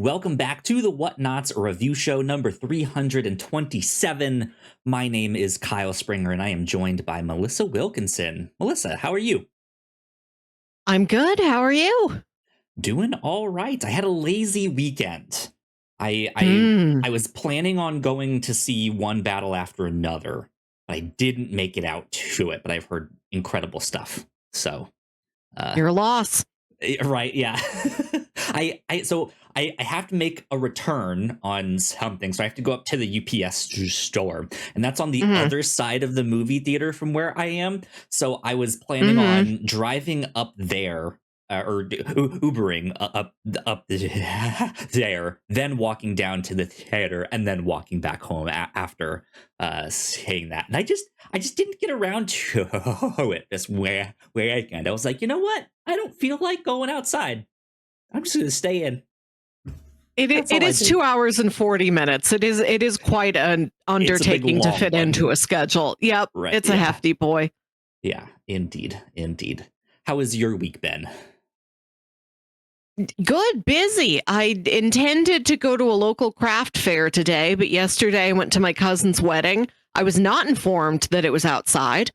welcome back to the Whatnauts review show number 327. My name is Kyle Springer, and I am joined by Melissa Wilkinson. Melissa, how are you? I'm good. How are you? Doing all right. I had a lazy weekend. I was planning on going to see one battle after another, but I didn't make it out to it, but I've heard incredible stuff. So Your loss. right, yeah. I have to make a return on something, so I have to go up to the UPS store, and that's on the other side of the movie theater from where I am. So I was planning on driving up there, or Ubering up there, then walking down to the theater, and then walking back home after saying that. And I just didn't get around to it this weekend. I was like, you know what? I don't feel like going outside. I'm just going to stay in. It is 2 hours and 40 minutes. It is quite an undertaking to fit into a schedule. Yep, right, it's a hefty boy. Yeah, indeed. How has your week been? Good, busy. I intended to go to a local craft fair today, but yesterday I went to my cousin's wedding. I was not informed that it was outside.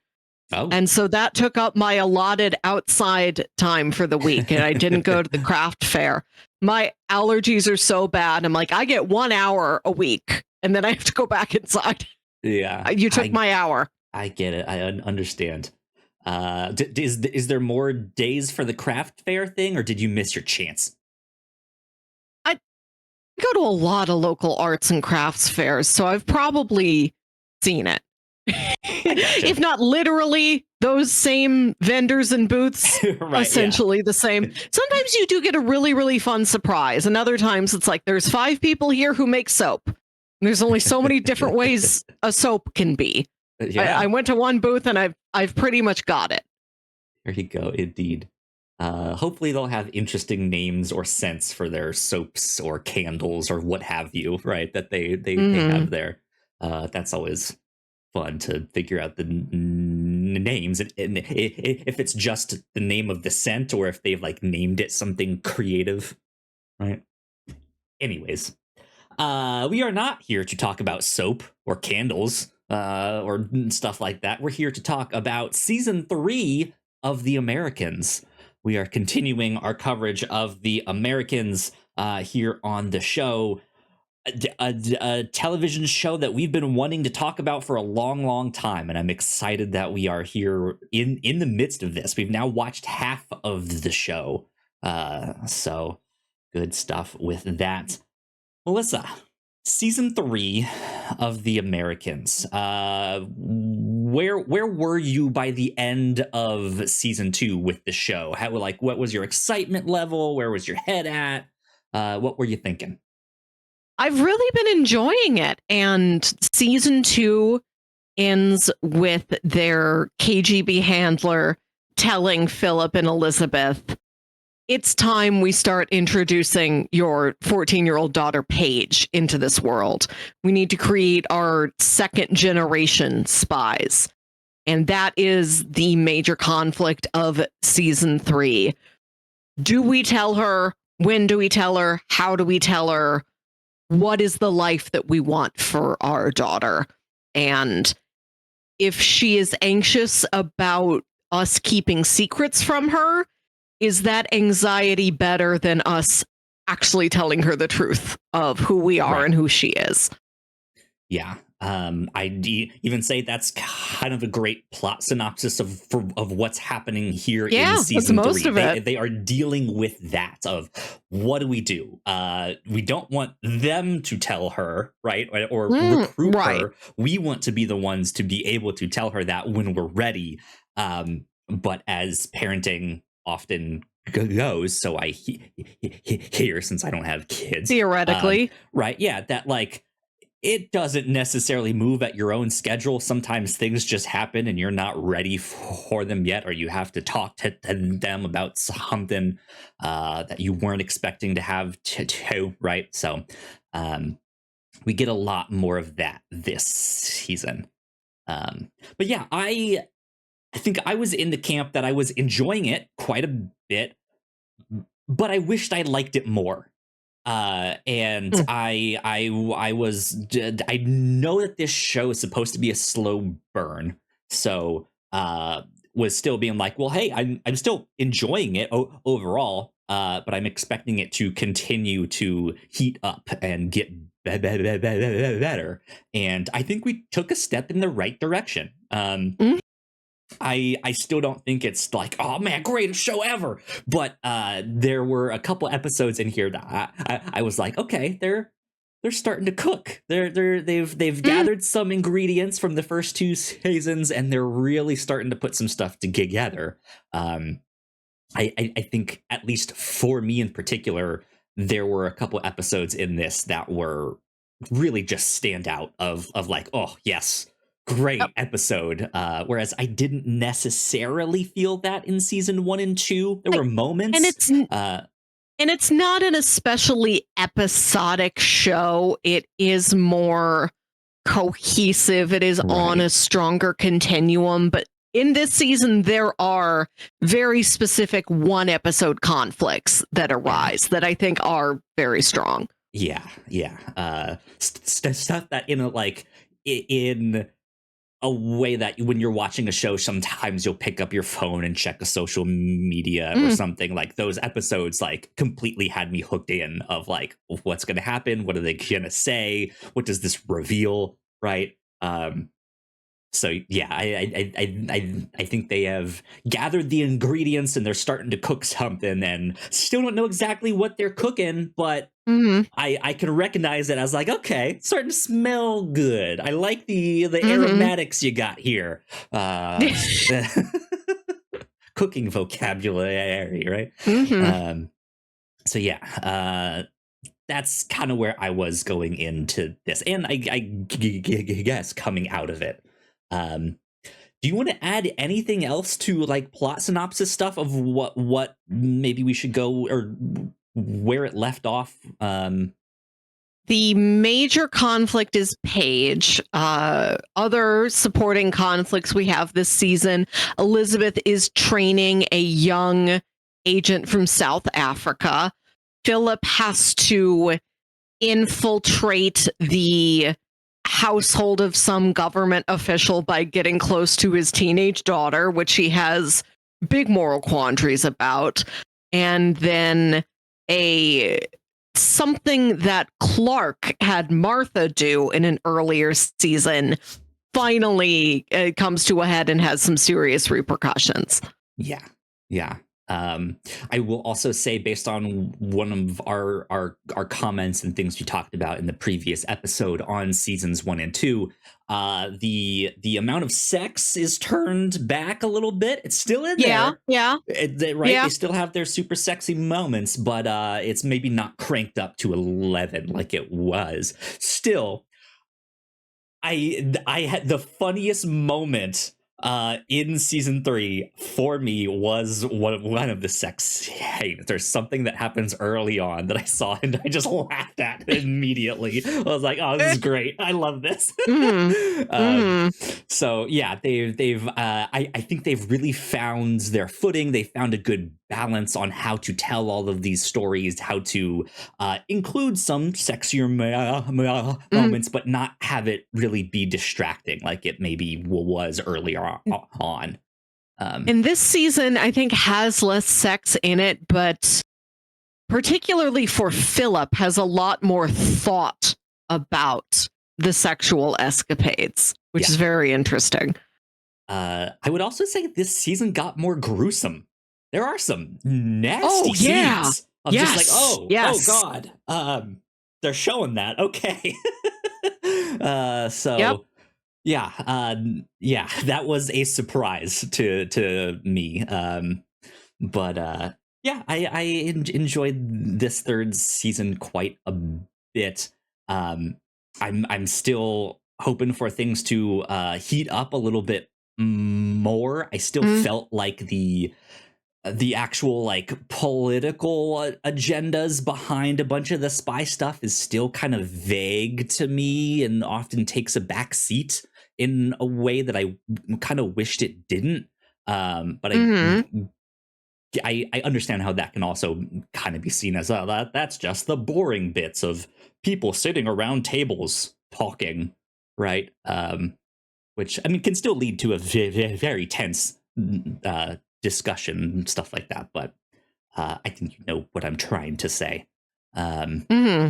Oh. And so that took up my allotted outside time for the week, and I didn't go to the craft fair. My allergies are so bad. I'm like, I get 1 hour a week, and then I have to go back inside. Yeah. You took my hour. I get it. I understand. Is there more days for the craft fair thing, or did you miss your chance? I go to a lot of local arts and crafts fairs, so I've probably seen it. If not literally those same vendors and booths, right, essentially the same. Sometimes you do get a really, really fun surprise. And other times it's like, there's 5 people here who make soap. There's only so many different ways a soap can be. I went to one booth and I've pretty much got it. There you go. Indeed. Hopefully they'll have interesting names or scents for their soaps or candles or what have you, right? That they have there. That's always fun to figure out the names, and if it's just the name of the scent or if they've like named it something creative, right? Anyways, we are not here to talk about soap or candles or stuff like that. We're here to talk about season 3 of The Americans. We are continuing our coverage of The Americans here on the show. A television show that we've been wanting to talk about for a long time, and I'm excited that we are here in the midst of this. We've now watched half of the show, so good stuff with that. Melissa, season 3 of The Americans. Where were you by the end of season 2 with the show? What was your excitement level? Where was your head at? What were you thinking? I've really been enjoying it, and season 2 ends with their KGB handler telling Philip and Elizabeth, it's time we start introducing your 14-year-old daughter, Paige, into this world. We need to create our second generation spies. And that is the major conflict of season 3. Do we tell her? When do we tell her? How do we tell her? What is the life that we want for our daughter? And if she is anxious about us keeping secrets from her, is that anxiety better than us actually telling her the truth of who we are and who she is? Yeah. I'd even say that's kind of a great plot synopsis of what's happening here in season 3. Most of it. They are dealing with that of what do? We don't want them to tell her, right? Or recruit her. We want to be the ones to be able to tell her that when we're ready. But as parenting often goes, so I hear, since I don't have kids. Theoretically. Right. Yeah. That it doesn't necessarily move at your own schedule. Sometimes things just happen and you're not ready for them yet, or you have to talk to them about something that you weren't expecting to have to, right? So we get a lot more of that this season. But yeah, I think I was in the camp that I was enjoying it quite a bit, but I wished I liked it more. And Mm. I know that this show is supposed to be a slow burn, so was still being like, well, hey, I'm still enjoying it overall, but I'm expecting it to continue to heat up and get better. And I think we took a step in the right direction. Mm. I still don't think it's like, oh man, greatest show ever. But there were a couple episodes in here that I was like, okay, they're starting to cook. They've Mm. gathered some ingredients from the first two seasons, and they're really starting to put some stuff together. Um, I think, at least for me in particular, there were a couple episodes in this that were really just stand out of like, oh yes, Yep. great episode. Whereas I didn't necessarily feel that in season 1 and 2. There Like, were and moments. it's and it's not an especially episodic show. It is more cohesive. It is on Right. a stronger continuum. But in this season, there are very specific one episode conflicts that Yeah. arise that I think are very strong. Yeah. Yeah. Stuff that in a like in a way that when you're watching a show, sometimes you'll pick up your phone and check a social media or Mm. something. Like those episodes, like completely had me hooked in of like, what's going to happen? What are they going to say? What does this reveal? Right. So yeah, I think they have gathered the ingredients and they're starting to cook something, and still don't know exactly what they're cooking, but Hmm. I can recognize it as like, okay, it's starting to smell good. I like the Hmm. aromatics you got here. Uh, Cooking vocabulary, right? Hmm. Um, so yeah, that's kind of where I was going into this, and guess coming out of it. Um, do you want to add anything else to like plot synopsis stuff of what maybe we should go or where it left off? The major conflict is Paige. Other supporting conflicts we have this season, Elizabeth is training a young agent from South Africa. Philip has to infiltrate the household of some government official by getting close to his teenage daughter, which he has big moral quandaries about. And then a something that Clark had Martha do in an earlier season finally comes to a head and has some serious repercussions. Yeah, yeah. I will also say, based on one of our comments and things we talked about in the previous episode on seasons 1 and 2, the amount of sex is turned back a little bit. It's still in Yeah, there, yeah, right? They yeah. still have their super sexy moments, but it's maybe not cranked up to 11 like it was. Still, I had the funniest moment in season 3 for me was one of the sex scenes. There's something that happens early on that I saw and I just laughed at immediately. I was like, oh, this is great. I love this. Mm-hmm. um, Mm-hmm. so yeah, they've I think they've really found their footing. They found a good balance on how to tell all of these stories, how to include some sexier Mm-hmm. moments, but not have it really be distracting like it maybe was earlier on. Um, And this season, I think, has less sex in it, but particularly for Philip, has a lot more thought about the sexual escapades, which yeah. is very interesting. I would also say this season got more gruesome. There are some Oh, nasty yeah. scenes of just like, Yes. oh Yes. God. They're showing that. Okay. Yep. So yeah, yeah, that was a surprise to me. But yeah, I enjoyed this third season quite a bit. Um, I'm still hoping for things to heat up a little bit more. I still Mm. felt like the actual like political agendas behind a bunch of the spy stuff is still kind of vague to me and often takes a back seat in a way that I kind of wished it didn't. But I Hmm. I understand how that can also kind of be seen as that's just the boring bits of people sitting around tables talking, right? Which I mean can still lead to a very tense discussion and stuff like that. But I think you know what I'm trying to say. Mm-hmm.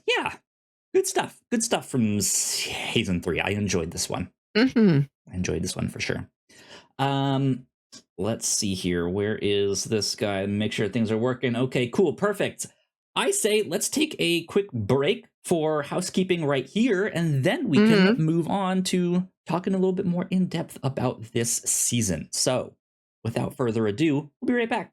Yeah, good stuff. Good stuff from season 3. I enjoyed this one. Mm-hmm. I enjoyed this one for sure. Let's see here. Where is this guy? Make sure things are working. Okay, cool, perfect. I say let's take a quick break for housekeeping right here, and then we can move on to talking a little bit more in depth about this season. So, without further ado, we'll be right back.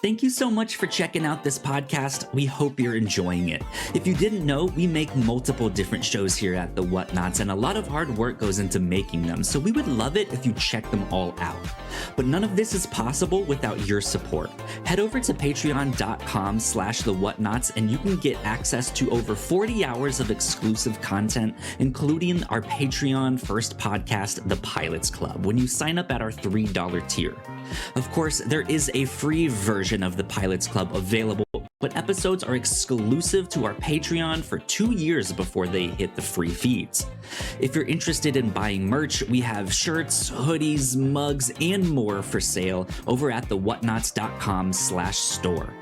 Thank you so much for checking out this podcast. We hope you're enjoying it. If you didn't know, we make multiple different shows here at the Whatnauts, and a lot of hard work goes into making them, so we would love it if you check them all out. But none of this is possible without your support. Head over to patreon.com/thewhatnauts, and you can get access to over 40 hours of exclusive content, including our Patreon first podcast, The Pilots Club, when you sign up at our $3 tier. Of course, there is a free version of the Pilots Club available, but episodes are exclusive to our Patreon for 2 years before they hit the free feeds. If you're interested in buying merch, we have shirts, hoodies, mugs, and more for sale over at thewhatnauts.com/store.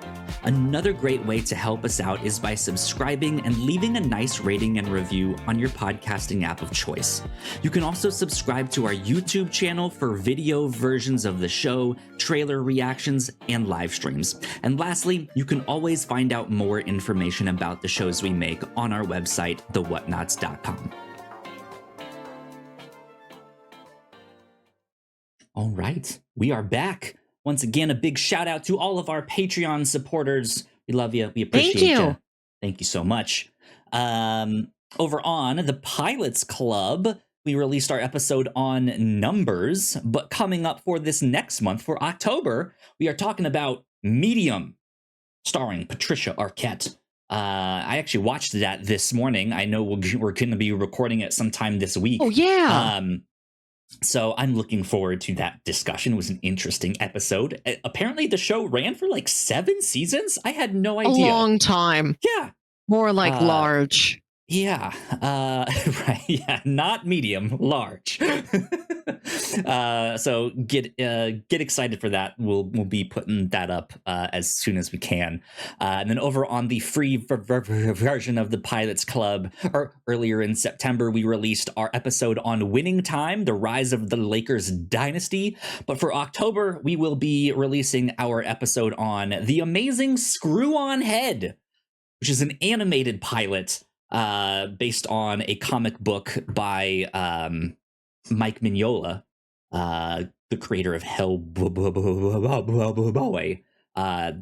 Another great way to help us out is by subscribing and leaving a nice rating and review on your podcasting app of choice. You can also subscribe to our YouTube channel for video versions of the show, trailer reactions, and live streams. And lastly, you can always find out more information about the shows we make on our website, thewhatnauts.com. All right, we are back. Once again, a big shout out to all of our Patreon supporters. We love you. We appreciate you. Thank you so much. Over on the Pilots Club, we released our episode on numbers, but coming up for this next month, for October, we are talking about Medium, starring Patricia Arquette. I actually watched that this morning. I know we're going to be recording it sometime this week. Oh, yeah. So I'm looking forward to that discussion. It was an interesting episode. Apparently the show ran for like 7 seasons. I had no idea. A long time. Yeah. More like large. Yeah. Right. Yeah. Not medium, large. So get excited for that. We'll be putting that up as soon as we can. And then over on the free version of the Pilots Club, or earlier in September, we released our episode on Winning Time, the rise of the Lakers dynasty. But for October, we will be releasing our episode on The Amazing Screw-On Head, which is an animated pilot based on a comic book by Mike Mignola, the creator of Hellboy.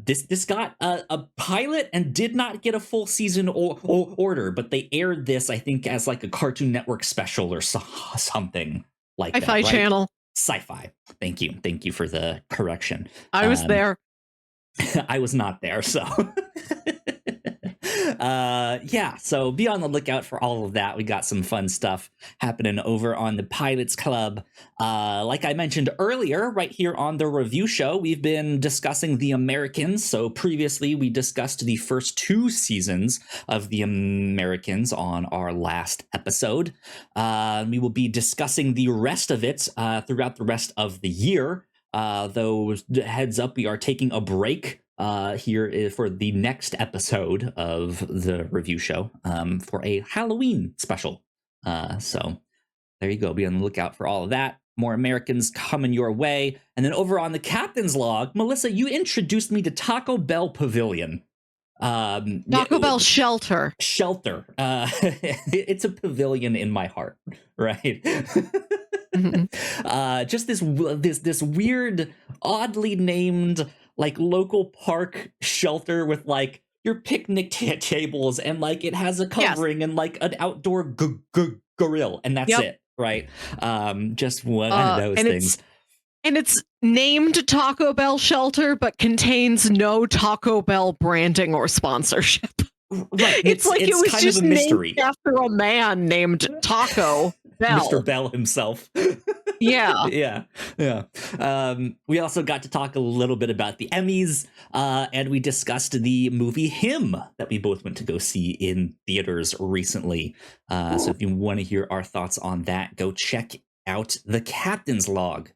This got a pilot and did not get a full season order, but they aired this, I think, as like a Cartoon Network special or something like that. Sci-Fi Channel. Sci-Fi. Thank you for the correction. I was there. I was not there, so yeah, so be on the lookout for all of that. We got some fun stuff happening over on the Pilots Club. Like I mentioned earlier, right here on the review show, we've been discussing The Americans. So previously we discussed the first 2 seasons of The Americans on our last episode. We will be discussing the rest of it throughout the rest of the year. Though heads up, we are taking a break here for the next episode of the review show for a Halloween special. So there you go. Be on the lookout for all of that. More Americans coming your way. And then over on the Captain's Log, Melissa, you introduced me to Taco Bell Pavilion. Taco Bell Shelter. It's a pavilion in my heart, right? Just this weird, oddly named like local park shelter with like your picnic tables, and like it has a covering and like an outdoor grill, and that's it, right? Just one of those things. And it's named Taco Bell Shelter, but contains no Taco Bell branding or sponsorship. Right. It's like it was kind just of a mystery named after a man named Taco. Bell. Mr. Bell himself. Yeah. Yeah. We also got to talk a little bit about the Emmys, and we discussed the movie Him that we both went to go see in theaters recently. So if you want to hear our thoughts on that, go check out the Captain's Log.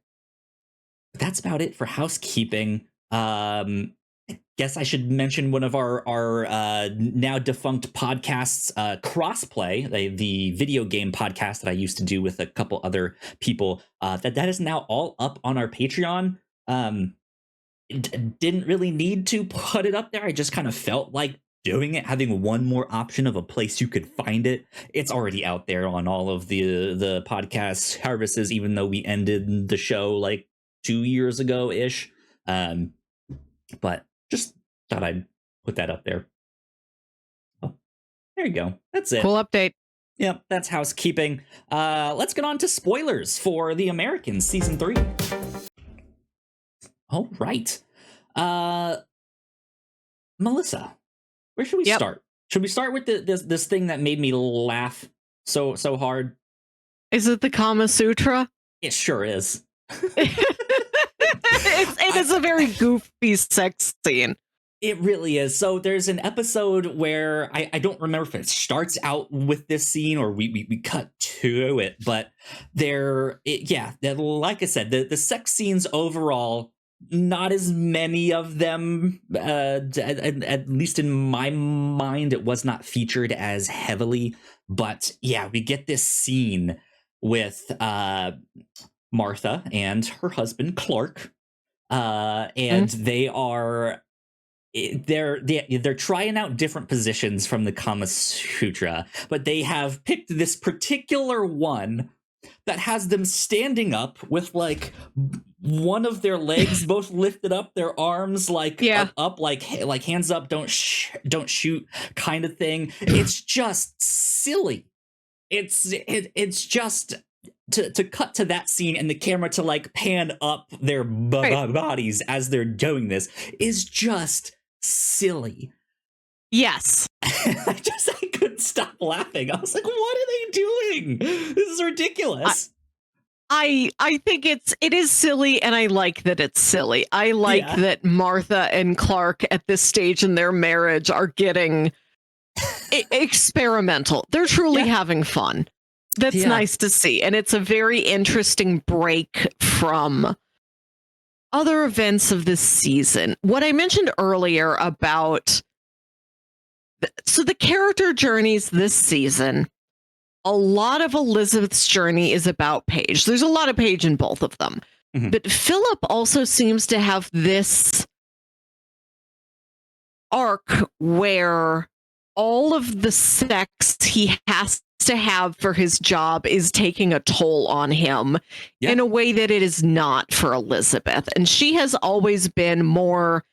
But that's about it for housekeeping. I guess I should mention one of our now defunct podcasts, Crossplay, the video game podcast that I used to do with a couple other people. That is now all up on our Patreon. Didn't really need to put it up there. I just kind of felt like doing it, having one more option of a place you could find it. It's already out there on all of the podcast services, even though we ended the show like 2 years ago ish. But just thought I'd put that up there. Oh, there you go. That's it. Cool update. Yep, that's housekeeping. Let's get on to spoilers for The Americans season 3. All right. Melissa, where should we start? Should we start with this thing that made me laugh so hard? Is it the Kama Sutra? It sure is. It is a very goofy sex scene. It really is. So there's an episode where I don't remember if it starts out with this scene or we cut to it, but like I said, the sex scenes overall, not as many of them, at least in my mind, it was not featured as heavily. But yeah, we get this scene with Martha and her husband Clark, and they're trying out different positions from the Kama Sutra, but they have picked this particular one that has them standing up with like one of their legs both lifted up, their arms like up like hands up, don't shoot kind of thing. It's just silly. It's just to cut to that scene and the camera to like pan up their bodies as they're doing this is just silly. Yes. I couldn't stop laughing. I was like, what are they doing? This is ridiculous. I think it is silly, and I like that it's silly. I like that Martha and Clark at this stage in their marriage are getting experimental. They're truly having fun. That's nice to see. And it's a very interesting break from other events of this season. What I mentioned earlier about the character journeys this season, a lot of Elizabeth's journey is about Paige. There's a lot of Paige in both of them. Mm-hmm. But Philip also seems to have this arc where all of the sex he has to have for his job is taking a toll on him in a way that it is not for Elizabeth. And she has always been more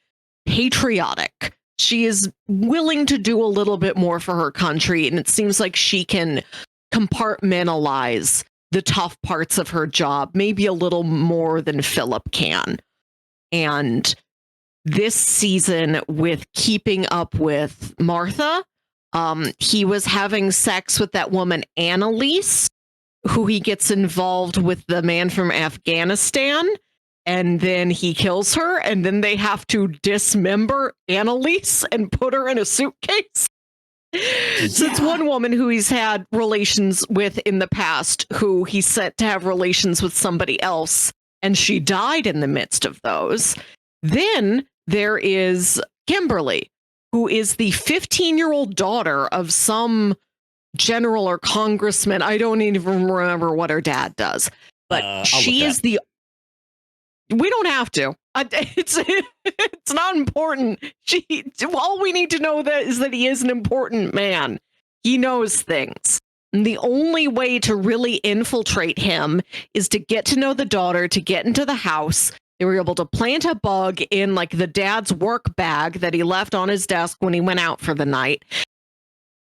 patriotic. She is willing to do a little bit more for her country, and it seems like she can compartmentalize the tough parts of her job maybe a little more than Philip can. And this season, with keeping up with Martha, he was having sex with that woman Annalise, who he gets involved with the man from Afghanistan, and then he kills her, and then they have to dismember Annalise and put her in a suitcase. So it's one woman who he's had relations with in the past, who he sent to have relations with somebody else, and she died in the midst of those. Then there is Kimberly, who is the 15-year-old daughter of some general or congressman. I don't even remember what her dad does, but she is the... We don't have to. It's not important. All we need to know is that he is an important man. He knows things. And the only way to really infiltrate him is to get to know the daughter, to get into the house. They were able to plant a bug in like the dad's work bag that he left on his desk when he went out for the night.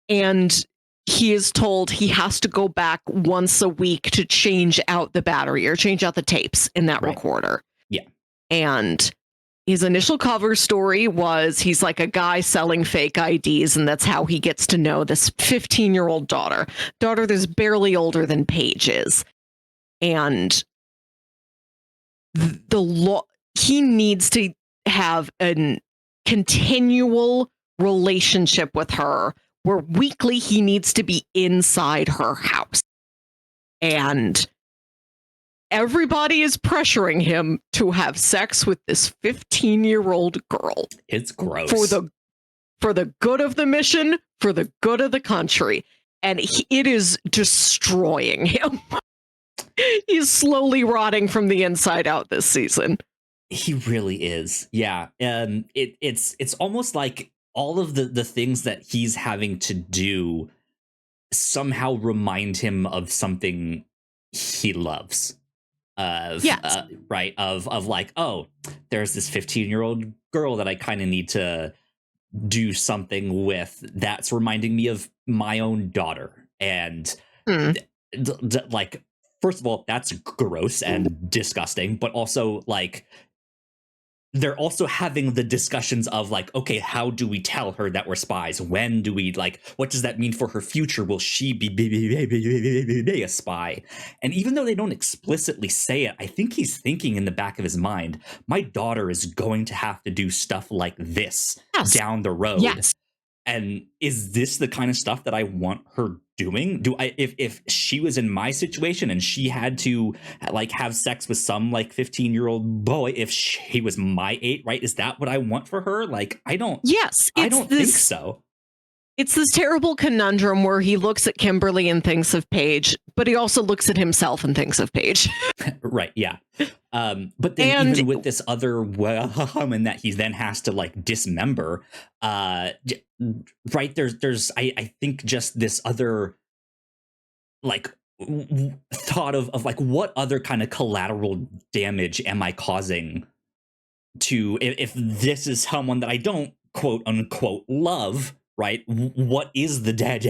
And he is told he has to go back once a week to change out the battery or change out the tapes in that recorder. Yeah. And his initial cover story was he's like a guy selling fake IDs, and that's how he gets to know this 15-year-old daughter that's barely older than Paige is. And he needs to have a continual relationship with her where weekly he needs to be inside her house. And everybody is pressuring him to have sex with this 15-year-old girl. It's gross. For the good of the mission, for the good of the country. And it is destroying him. He's slowly rotting from the inside out this season. He really is. Yeah. It's almost like all of the things that he's having to do somehow remind him of something he loves. Yes. Right. Of like, oh, there's this 15-year-old girl that I kind of need to do something with that's reminding me of my own daughter. And like, first of all, that's gross and disgusting, but also like they're also having the discussions of like, okay, how do we tell her that we're spies? When do we like, what does that mean for her future? Will she be a spy? And even though they don't explicitly say it, I think he's thinking in the back of his mind, my daughter is going to have to do stuff like this down the road. Yes. And is this the kind of stuff that I want her doing? Do I, if she was in my situation and she had to like have sex with some like 15-year-old boy, if he was my age, right? Is that what I want for her? Like, I don't think so. It's this terrible conundrum where he looks at Kimberly and thinks of Paige, but he also looks at himself and thinks of Paige. Right. Yeah. But then even with this other woman that he then has to like dismember, right, there's I think just this other like thought of like, what other kind of collateral damage am I causing to if this is someone that I don't quote unquote love, right? What is the damage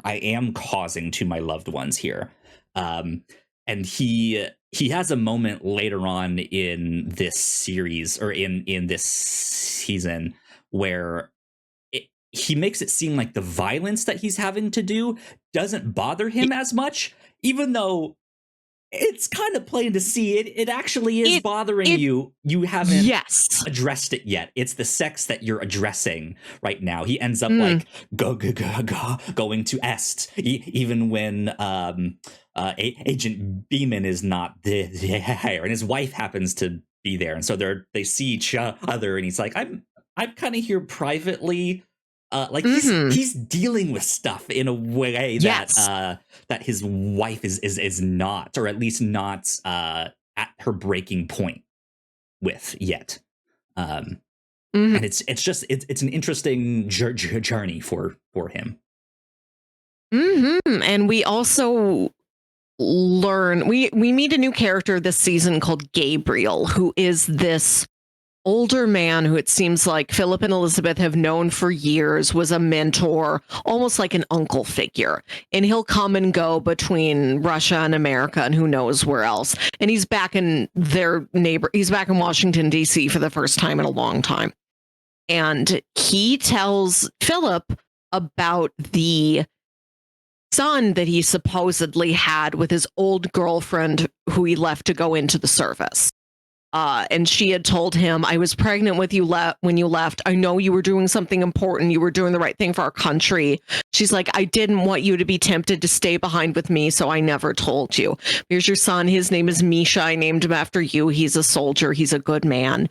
I am causing to my loved ones here? And he has a moment later on in this series or in this season where he makes it seem like the violence that he's having to do doesn't bother him as much, even though it's kind of plain to see it actually is bothering you. You haven't addressed it yet. It's the sex that you're addressing right now. He ends up like going to Est, even when Agent Beeman is not there, and his wife happens to be there, and so they see each other, and he's like, I'm kind of here privately. Like he's dealing with stuff in a way that that his wife is not, or at least not at her breaking point with yet. And it's an interesting journey for him. And we also learn we meet a new character this season called Gabriel, who is this older man who it seems like Philip and Elizabeth have known for years, was a mentor, almost like an uncle figure. And he'll come and go between Russia and America and who knows where else. And he's back in he's back in Washington, D.C. for the first time in a long time. And he tells Philip about the son that he supposedly had with his old girlfriend who he left to go into the service. And she had told him, I was pregnant with you when you left. I know you were doing something important. You were doing the right thing for our country. She's like, I didn't want you to be tempted to stay behind with me, so I never told you. Here's your son. His name is Mischa. I named him after you. He's a soldier. He's a good man.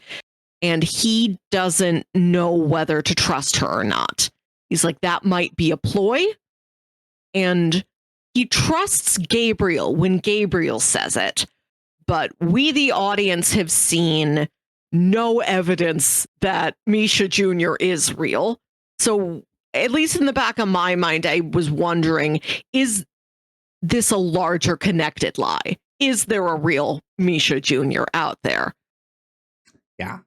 And he doesn't know whether to trust her or not. He's like, that might be a ploy. And he trusts Gabriel when Gabriel says it. But we, the audience, have seen no evidence that Mischa Jr. is real. So, at least in the back of my mind, I was wondering, is this a larger connected lie? Is there a real Mischa Jr. out there? Yeah.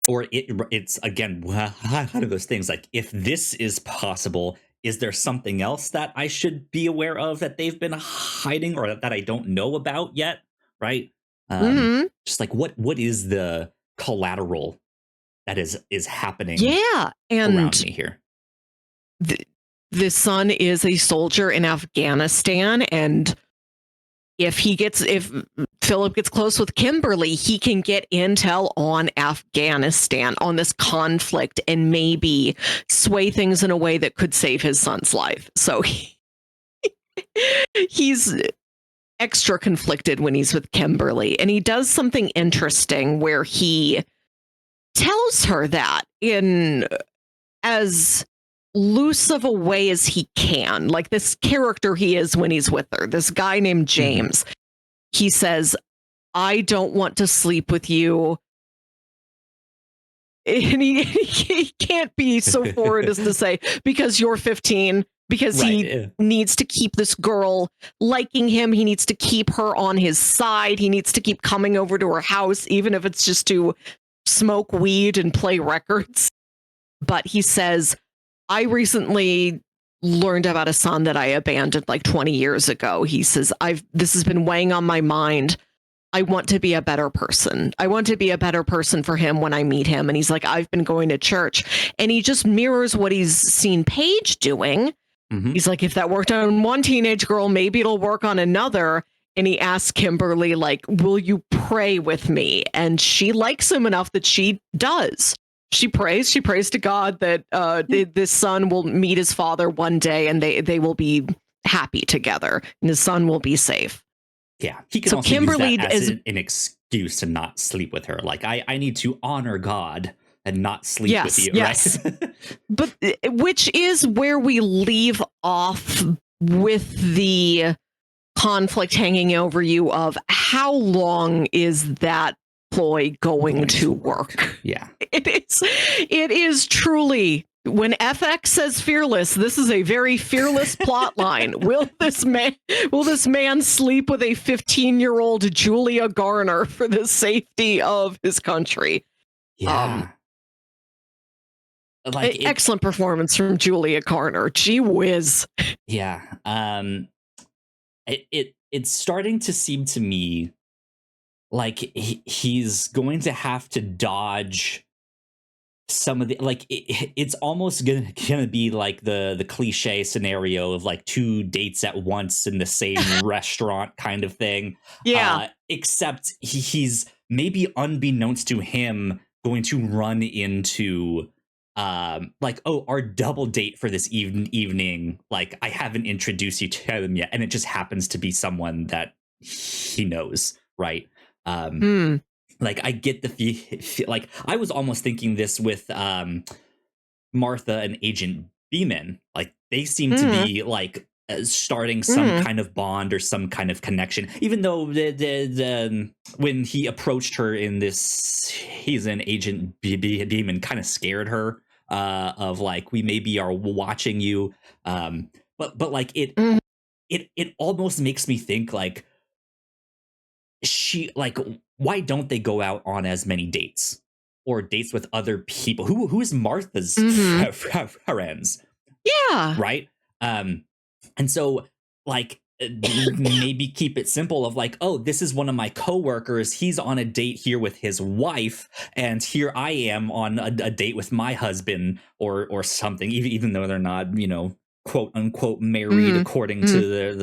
Or it's, again, one of those things like, if this is possible, is there something else that I should be aware of that they've been hiding or that I don't know about yet? Right. Just like what is the collateral that is happening Yeah. around And me here? the son is a soldier in Afghanistan, and if Philip gets close with Kimberly, he can get intel on Afghanistan, on this conflict, and maybe sway things in a way that could save his son's life. So he's extra conflicted when he's with Kimberly, and he does something interesting where he tells her that in as loose of a way as he can, like this character he is when he's with her, this guy named James. He says, I don't want to sleep with you. And he can't be so forward as to say, because you're 15, because he needs to keep this girl liking him. He needs to keep her on his side. He needs to keep coming over to her house, even if it's just to smoke weed and play records. But he says, I recently learned about a son that I abandoned like 20 years ago. He says, this has been weighing on my mind. I want to be a better person. I want to be a better person for him when I meet him. And he's like, I've been going to church. And he just mirrors what he's seen Paige doing. He's like, if that worked on one teenage girl, maybe it'll work on another. And he asks Kimberly, like, will you pray with me? And she likes him enough that she does. She prays to God that this son will meet his father one day, and they will be happy together, and his son will be safe. Yeah, he can also Kimberly use that as an excuse to not sleep with her. Like, I need to honor God and not sleep with you. Yes, right? But which is where we leave off with the conflict hanging over you of how long is that ploy going to work? Yeah, it is truly, when FX says fearless, this is a very fearless plot line. Will this man sleep with a 15-year-old Julia Garner for the safety of his country? Yeah. Excellent performance from Julia Garner. Gee whiz. Yeah. It's starting to seem to me like he's going to have to dodge some of the, like, it's almost gonna be like the cliche scenario of like two dates at once in the same restaurant kind of thing. Yeah. Except he's maybe, unbeknownst to him, going to run into like, oh, our double date for this evening, like, I haven't introduced you to them yet, and it just happens to be someone that he knows, right? Like, I get the like, I was almost thinking this with Martha and Agent Beeman. Like, they seem to be like starting some kind of bond or some kind of connection, even though when he approached her in this, he's an Agent Beeman, kind of scared her of like, we maybe are watching you, but like it almost makes me think like, she, like, why don't they go out on as many dates or dates with other people? Who is Martha's friends? Yeah. Right. And so, like, maybe keep it simple of like, oh, this is one of my coworkers. He's on a date here with his wife, and here I am on a date with my husband or something, even though they're not, quote unquote married according to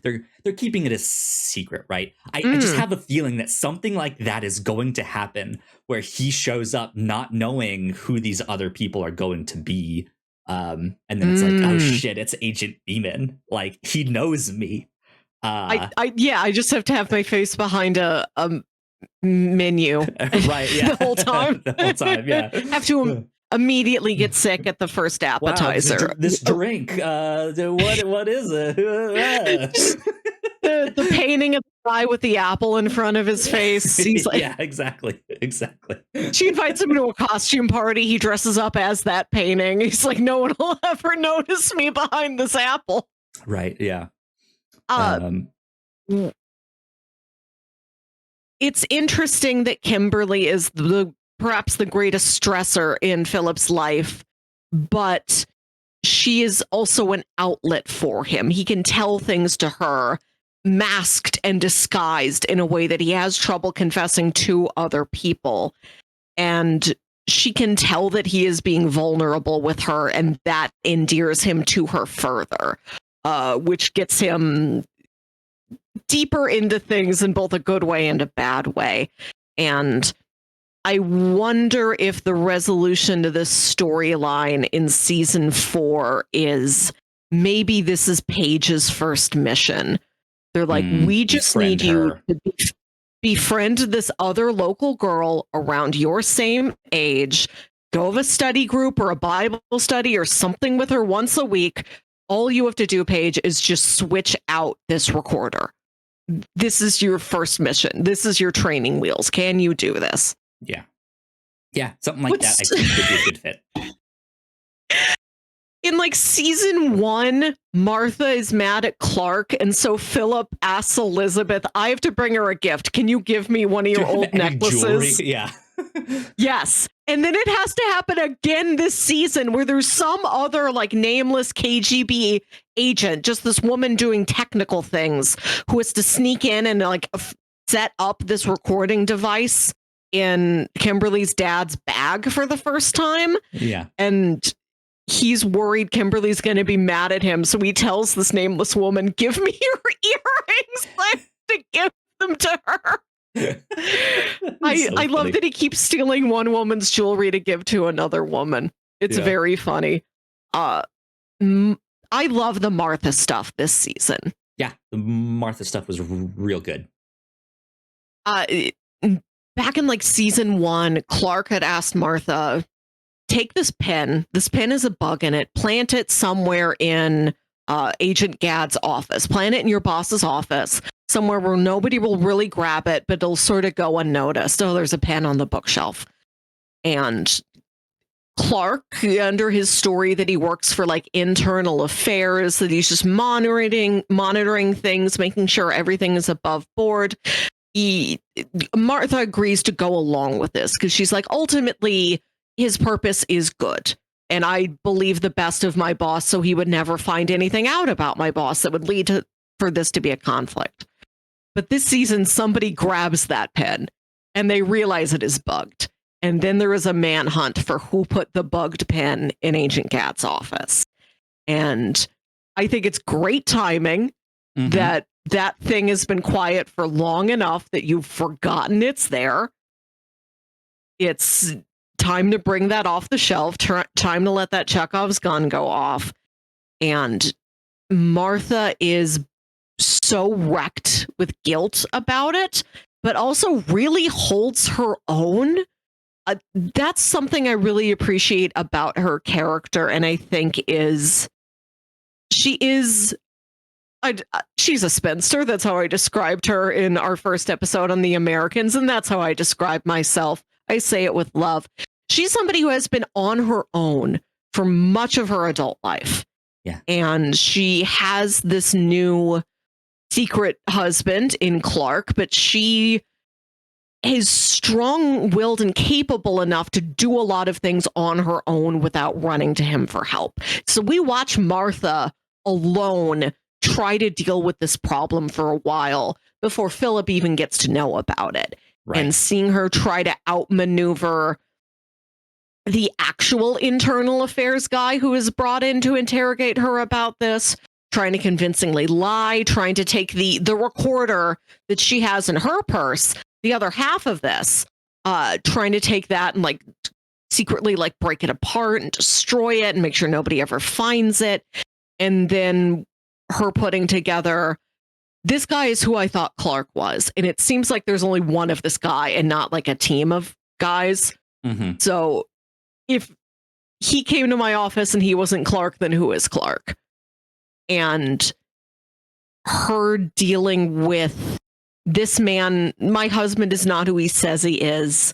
they're keeping it a secret, right? I just have a feeling that something like that is going to happen, where he shows up not knowing who these other people are going to be, and then it's like, oh shit, it's Agent Beeman, like, he knows me. I just have to have my face behind a menu right, yeah. the whole time yeah. Have to immediately get sick at the first appetizer. Wow, this drink, what is it? the painting of the guy with the apple in front of his face. He's like, yeah, exactly. She invites him to a costume party. He dresses up as that painting. He's like, no one will ever notice me behind this apple. Right, yeah. It's interesting that Kimberly is perhaps the greatest stressor in Philip's life, but she is also an outlet for him. He can tell things to her masked and disguised in a way that he has trouble confessing to other people. And she can tell that he is being vulnerable with her, and that endears him to her further, which gets him deeper into things in both a good way and a bad way. And I wonder if the resolution to this storyline in season 4 is maybe this is Paige's first mission. They're like, we just need you to befriend this other local girl around your same age, go to a study group or a Bible study or something with her once a week. All you have to do, Paige, is just switch out this recorder. This is your first mission. This is your training wheels. Can you do this? Yeah. Yeah, something like that I think would be a good fit. In like season 1, Martha is mad at Clark, and so Philip asks Elizabeth, I have to bring her a gift. Can you give me one of your old necklaces? Yeah. Yes. And then it has to happen again this season where there's some other like nameless KGB agent, just this woman doing technical things, who has to sneak in and like set up this recording device in Kimberly's dad's bag for the first time. Yeah. And he's worried Kimberly's going to be mad at him. So he tells this nameless woman, give me your earrings. I have to give them to her. I love that he keeps stealing one woman's jewelry to give to another woman. It's very funny. I love the Martha stuff this season. Yeah, the Martha stuff was real good. Back in like season 1, Clark had asked Martha, take this pen. This pen has a bug in it. Plant it somewhere in Agent Gadd's office. Plant it in your boss's office, somewhere where nobody will really grab it, but it'll sort of go unnoticed. Oh, there's a pen on the bookshelf. And Clark, under his story that he works for like internal affairs, that he's just monitoring things, making sure everything is above board. Martha agrees to go along with this because she's like, ultimately, his purpose is good. And I believe the best of my boss, so he would never find anything out about my boss that would lead for this to be a conflict. But this season, somebody grabs that pen and they realize it is bugged. And then there is a manhunt for who put the bugged pen in Agent Gadd's office. And I think it's great timing that that thing has been quiet for long enough that you've forgotten it's there. It's time to bring that off the shelf, time to let that Chekhov's gun go off. And Martha is so wrecked with guilt about it, but also really holds her own. That's something I really appreciate about her character, and I think she's a spinster. That's how I described her in our first episode on The Americans, and that's how I describe myself. I say it with love. She's somebody who has been on her own for much of her adult life. Yeah. And she has this new secret husband in Clark, but she is strong-willed and capable enough to do a lot of things on her own without running to him for help. So we watch Martha alone try to deal with this problem for a while before Philip even gets to know about it. Right. And seeing her try to outmaneuver the actual internal affairs guy who is brought in to interrogate her about this, trying to convincingly lie, trying to take the recorder that she has in her purse, the other half of this, trying to take that and like secretly like break it apart and destroy it and make sure nobody ever finds it. And then her putting together, this guy is who I thought Clark was. And it seems like there's only one of this guy and not like a team of guys. So if he came to my office and he wasn't Clark, then who is Clark? And her dealing with this man, my husband is not who he says he is.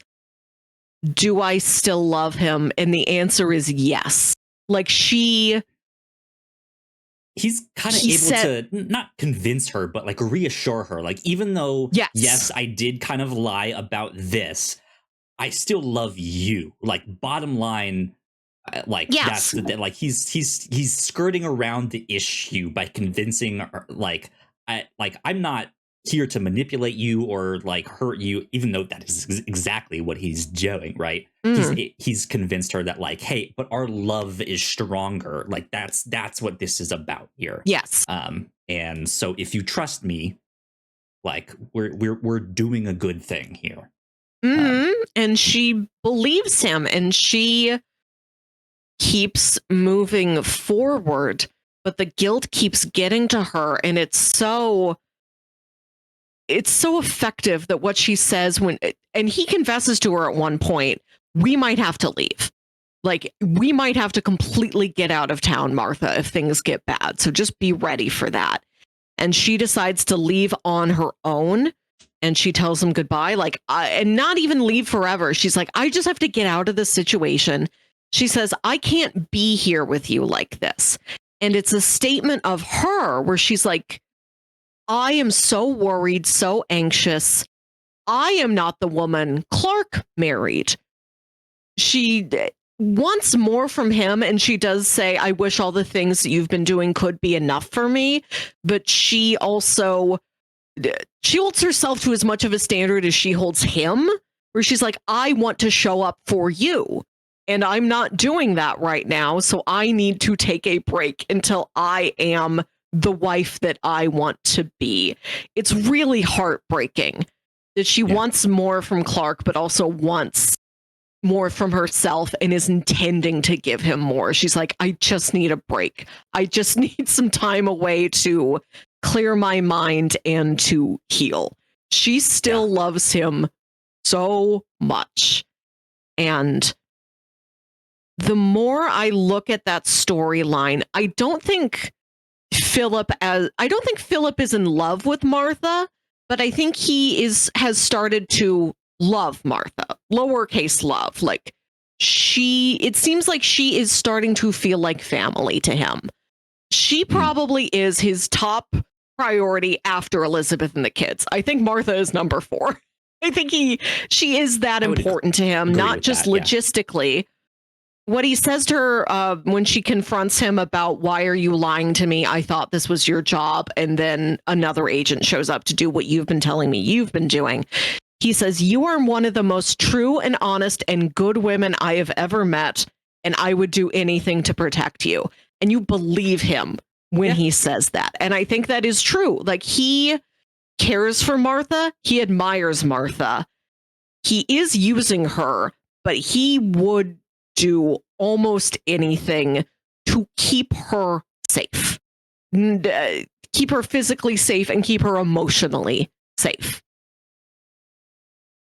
Do I still love him? And the answer is yes. Like he's kind of able to not convince her, but like reassure her. Like, even though, yes, I did kind of lie about this, I still love you. Like, bottom line, like, that's like he's skirting around the issue by convincing her, like, I'm not here to manipulate you or like hurt you, even though that is exactly what he's doing, right? Mm. He's convinced her that like, hey, but our love is stronger. Like that's what this is about here. Yes. And so if you trust me, like we're doing a good thing here. And she believes him, and she keeps moving forward, but the guilt keeps getting to her, and it's so effective that what she says and he confesses to her at one point, we might have to leave. Like, we might have to completely get out of town, Martha, if things get bad. So just be ready for that. And she decides to leave on her own. And she tells him goodbye, like, and not even leave forever. She's like, I just have to get out of this situation. She says, I can't be here with you like this. And it's a statement of her where she's like, I am so worried, so anxious. I am not the woman Clark married. She wants more from him, and she does say, I wish all the things that you've been doing could be enough for me. But she also she holds herself to as much of a standard as she holds him, where she's like, I want to show up for you, and I'm not doing that right now, so I need to take a break until I am the wife that I want to be. It's really heartbreaking that she wants more from Clark, but also wants more from herself and is intending to give him more. She's like, I just need a break. I just need some time away to clear my mind and to heal. She still loves him so much. And the more I look at that storyline, I don't think Philip is in love with Martha, but I think he has started to love Martha, lowercase love. Like, it seems like she is starting to feel like family to him. She probably is his top priority after Elizabeth and the kids. I think Martha is number 4. I think she is that important to him, not just logistically. What he says to her when she confronts him about, why are you lying to me? I thought this was your job. And then another agent shows up to do what you've been telling me you've been doing. He says, you are one of the most true and honest and good women I have ever met, and I would do anything to protect you. And you believe him when he says that. And I think that is true. Like, he cares for Martha. He admires Martha. He is using her, but he would do almost anything to keep her safe, keep her physically safe, and keep her emotionally safe.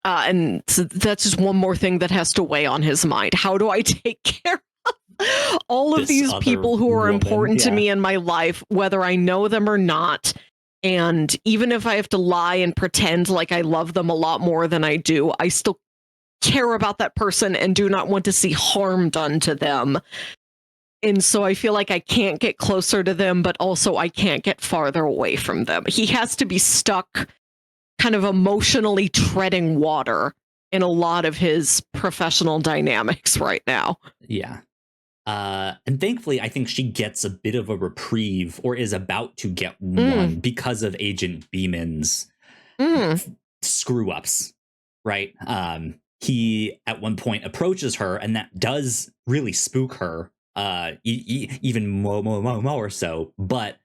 And so that's just one more thing that has to weigh on his mind. How do I take care of all of these people who are important to me in my life, whether I know them or not? And even if I have to lie and pretend like I love them a lot more than I do, I still care about that person and do not want to see harm done to them. And so I feel like I can't get closer to them, but also I can't get farther away from them. He has to be stuck kind of emotionally treading water in a lot of his professional dynamics right now. Yeah. And thankfully, I think she gets a bit of a reprieve, or is about to get one, because of Agent Beeman's screw ups, right? He at one point approaches her, and that does really spook her, even more so. But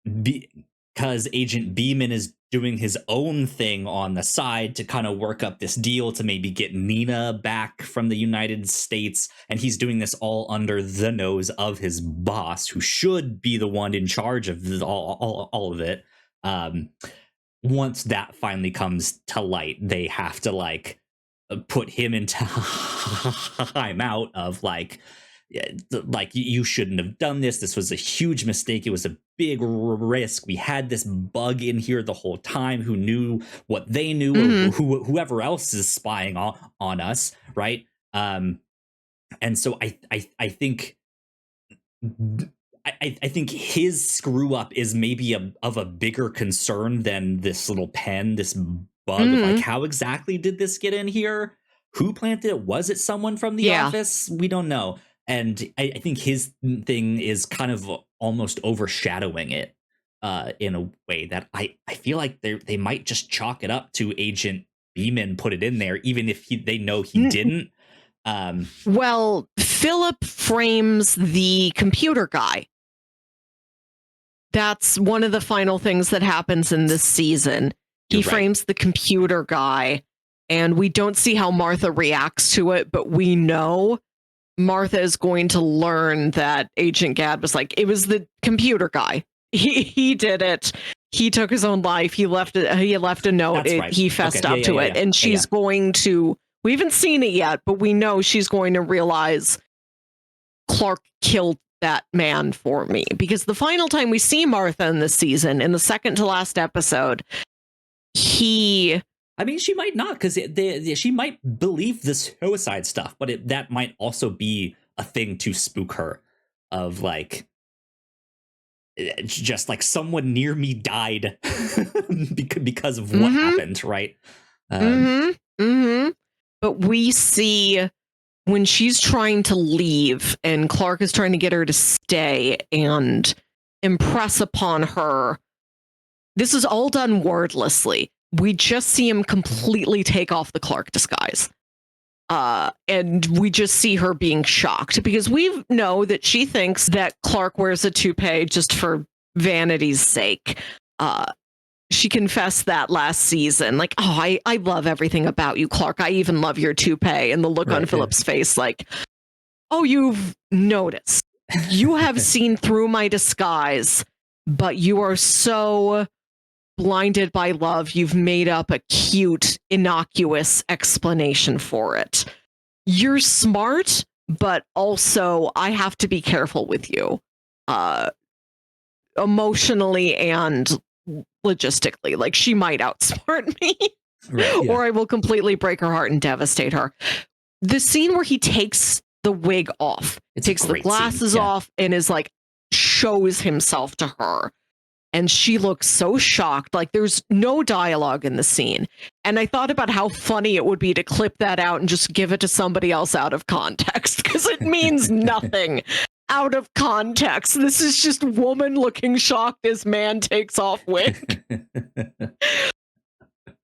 because Agent Beeman is doing his own thing on the side to kind of work up this deal to maybe get Nina back from the United States, and he's doing this all under the nose of his boss, who should be the one in charge of all of it. Once that finally comes to light, they have to like put him into timeout of like you shouldn't have done this. This was a huge mistake. It was a big risk. We had this bug in here the whole time who knew what they knew, or whoever else is spying on us, right? And so I think I think his screw up is maybe of a bigger concern than this little pen, this bug of like, how exactly did this get in here? Who planted it? Was it someone from the office? We don't know. And I think his thing is kind of almost overshadowing it. in a way that I feel like they might just chalk it up to Agent Beeman put it in there, even if they know he didn't. Well, Philip frames the computer guy. That's one of the final things that happens in this season. He frames the computer guy, and we don't see how Martha reacts to it, but we know Martha is going to learn that Agent Gad was like, it was the computer guy. He did it. He took his own life. He left a note. He fessed up to it. And she's going to, we haven't seen it yet, but we know she's going to realize Clark killed that man for me. Because the final time we see Martha in this season, in the second to last episode, I mean, she might not, because she might believe the suicide stuff, but that might also be a thing to spook her, of like, just like someone near me died because of what happened, right? But we see when she's trying to leave and Clark is trying to get her to stay and impress upon her, this is all done wordlessly. We just see him completely take off the Clark disguise. And we just see her being shocked because we know that she thinks that Clark wears a toupee just for vanity's sake. She confessed that last season, like, oh, I love everything about you, Clark. I even love your toupee. And the look on Philip's face, like, oh, you've noticed. You have seen through my disguise, but you are so blinded by love, you've made up a cute, innocuous explanation for it. You're smart, but also I have to be careful with you, emotionally and logistically. Like, she might outsmart me, or I will completely break her heart and devastate her. The scene where he takes the wig off, takes the glasses off, and is like, shows himself to her. And she looks so shocked. Like, there's no dialogue in the scene. And I thought about how funny it would be to clip that out and just give it to somebody else out of context, because it means nothing out of context. This is just woman looking shocked as man takes off wig.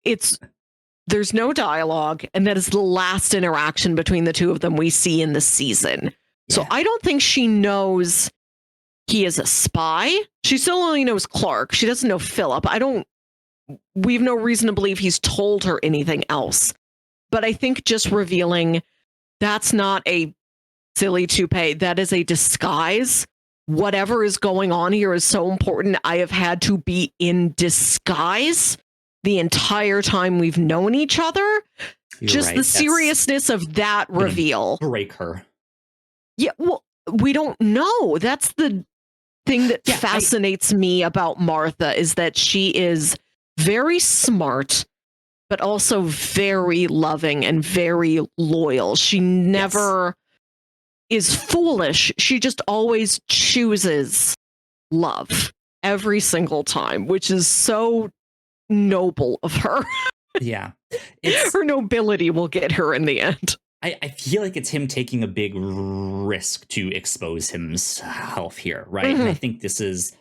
There's no dialogue. And that is the last interaction between the two of them we see in the season. Yeah. So I don't think she knows he is a spy. She still only knows Clark. She doesn't know Philip. We have no reason to believe he's told her anything else. But I think just revealing that's not a silly toupee, that is a disguise. Whatever is going on here is so important. I have had to be in disguise the entire time we've known each other. Just the seriousness of that reveal. Break her. Yeah, well, we don't know. That's the thing that fascinates me about Martha, is that she is very smart, but also very loving and very loyal. She never is foolish. She just always chooses love every single time, which is so noble of her. Yeah. Her nobility will get her in the end. I feel like it's him taking a big risk to expose himself here, right? And I think this is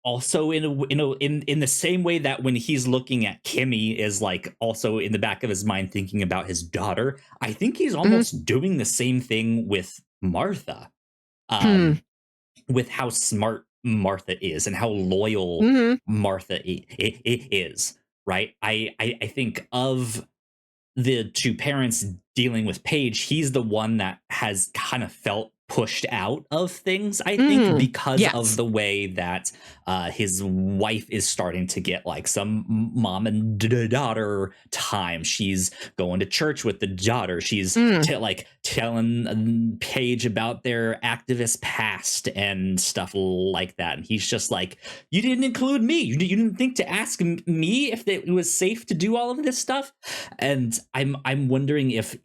also in the same way that when he's looking at Kimmy is like also in the back of his mind thinking about his daughter. I think he's almost doing the same thing with Martha, with how smart Martha is and how loyal Martha is, right? I think of the two parents dealing with Paige, he's the one that has kind of felt pushed out of things, I think, because of the way that his wife is starting to get like some mom and daughter time. She's going to church with the daughter. She's telling Paige about their activist past and stuff like that. And he's just like, you didn't include me. You didn't think to ask me if it was safe to do all of this stuff. And I'm wondering if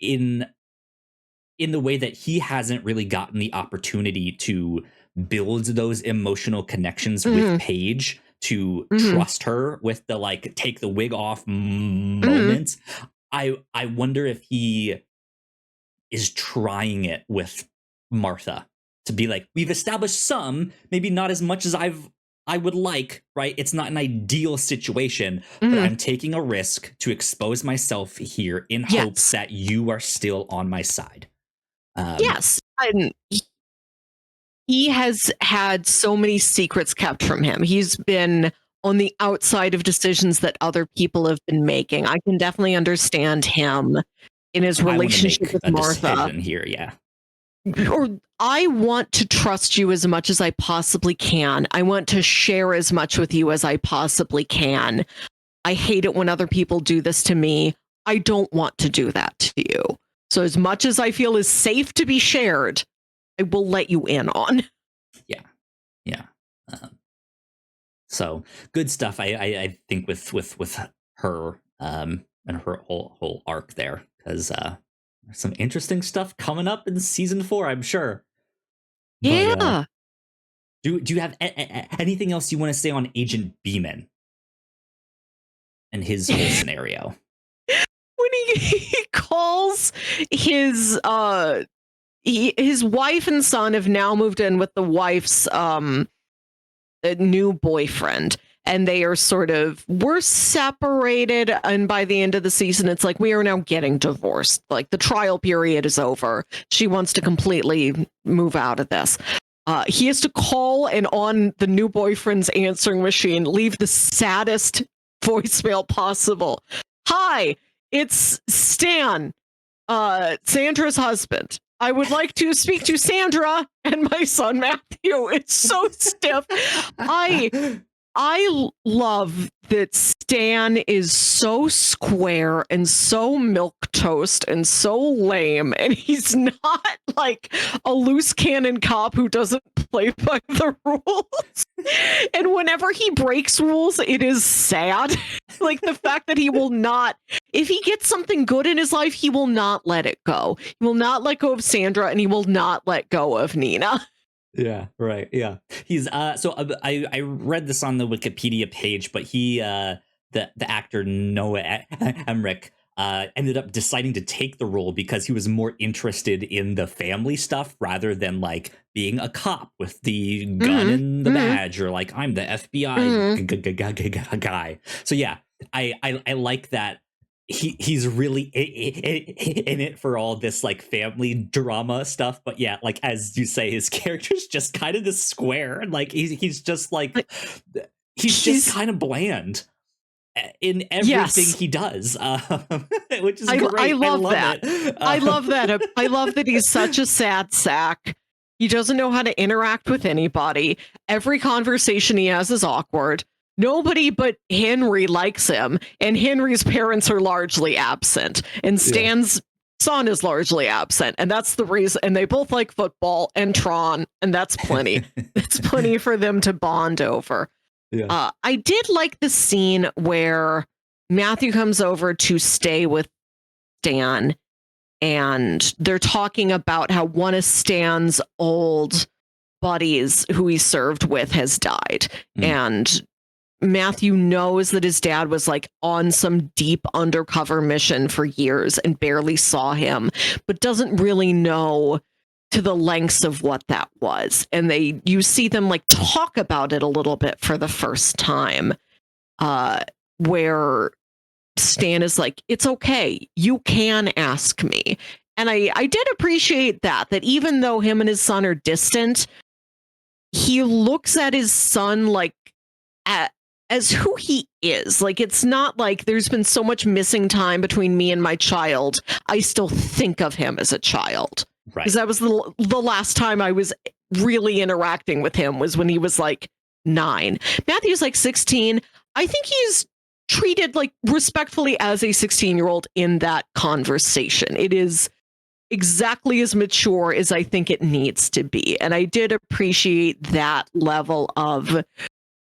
in the way that he hasn't really gotten the opportunity to build those emotional connections with Paige, to trust her with the like take the wig off moment. I wonder if he is trying it with Martha to be like, we've established some, maybe not as much as I've I would like, right? It's not an ideal situation, but Mhm. I'm taking a risk to expose myself here in hopes Yes. that you are still on my side. Um, Yes. And he has had so many secrets kept from him. He's been on the outside of decisions that other people have been making. I can definitely understand him in his I want to relationship make with a Martha. decision here. Yeah. Or I want to trust you as much as I possibly can. I want to share as much with you as I possibly can. I hate it when other people do this to me. I don't want to do that to you. So as much as I feel is safe to be shared, I will let you in on. Yeah. Yeah. Um, so good stuff. I think with her and her whole arc there, because there's some interesting stuff coming up in season 4, I'm sure. But Yeah. do you have anything else you want to say on Agent Beeman and his whole scenario? When he calls his his wife and son have now moved in with the wife's a new boyfriend, and they are sort of, we're separated, and by the end of the season it's like, we are now getting divorced, like the trial period is over, she wants to completely move out of this. He has to call, and on the new boyfriend's answering machine leave the saddest voicemail possible. Hi, it's Stan, Sandra's husband. I would like to speak to Sandra and my son Matthew. It's so stiff. I love that Stan is so square and so milk toast and so lame, and he's not like a loose cannon cop who doesn't play by the rules. And whenever he breaks rules, it is sad. Like the fact that he will not, if he gets something good in his life, he will not let it go. He will not let go of Sandra, and he will not let go of Nina. Yeah, right. Yeah. He's I read this on the Wikipedia page, but he the actor Noah Emmerich ended up deciding to take the role because he was more interested in the family stuff rather than like being a cop with the gun Mm-hmm. and the Mm-hmm. badge, or like I'm the FBI Mm-hmm. guy. So yeah, I like that he's really in it for all this like family drama stuff, but yeah, like as you say, his character's just kind of this square, and like he's just like he's just He's, kind of bland in everything yes. he does, which is I great. I love love that. it. I love that. I love that he's such a sad sack. He doesn't know how to interact with anybody. Every conversation he has is awkward. Nobody but Henry likes him, and Henry's parents are largely absent, and Yeah. Stan's son is largely absent, and that's the reason. And they both like football and Tron, and that's plenty. It's plenty for them to bond over. Yeah. I did like the scene where Matthew comes over to stay with Stan, and they're talking about how one of Stan's old buddies who he served with has died. Mm. And Matthew knows that his dad was like on some deep undercover mission for years and barely saw him, but doesn't really know to the lengths of what that was. And you see them like talk about it a little bit for the first time, where Stan is like, it's okay, you can ask me. And I did appreciate that even though him and his son are distant, he looks at his son like as who he is. Like, it's not like there's been so much missing time between me and my child, I still think of him as a child. Right. Because that was the last time I was really interacting with him, was when he was like 9. Matthew's like 16. I think he's treated like respectfully as a 16-year-old in that conversation. It is exactly as mature as I think it needs to be. And I did appreciate that level of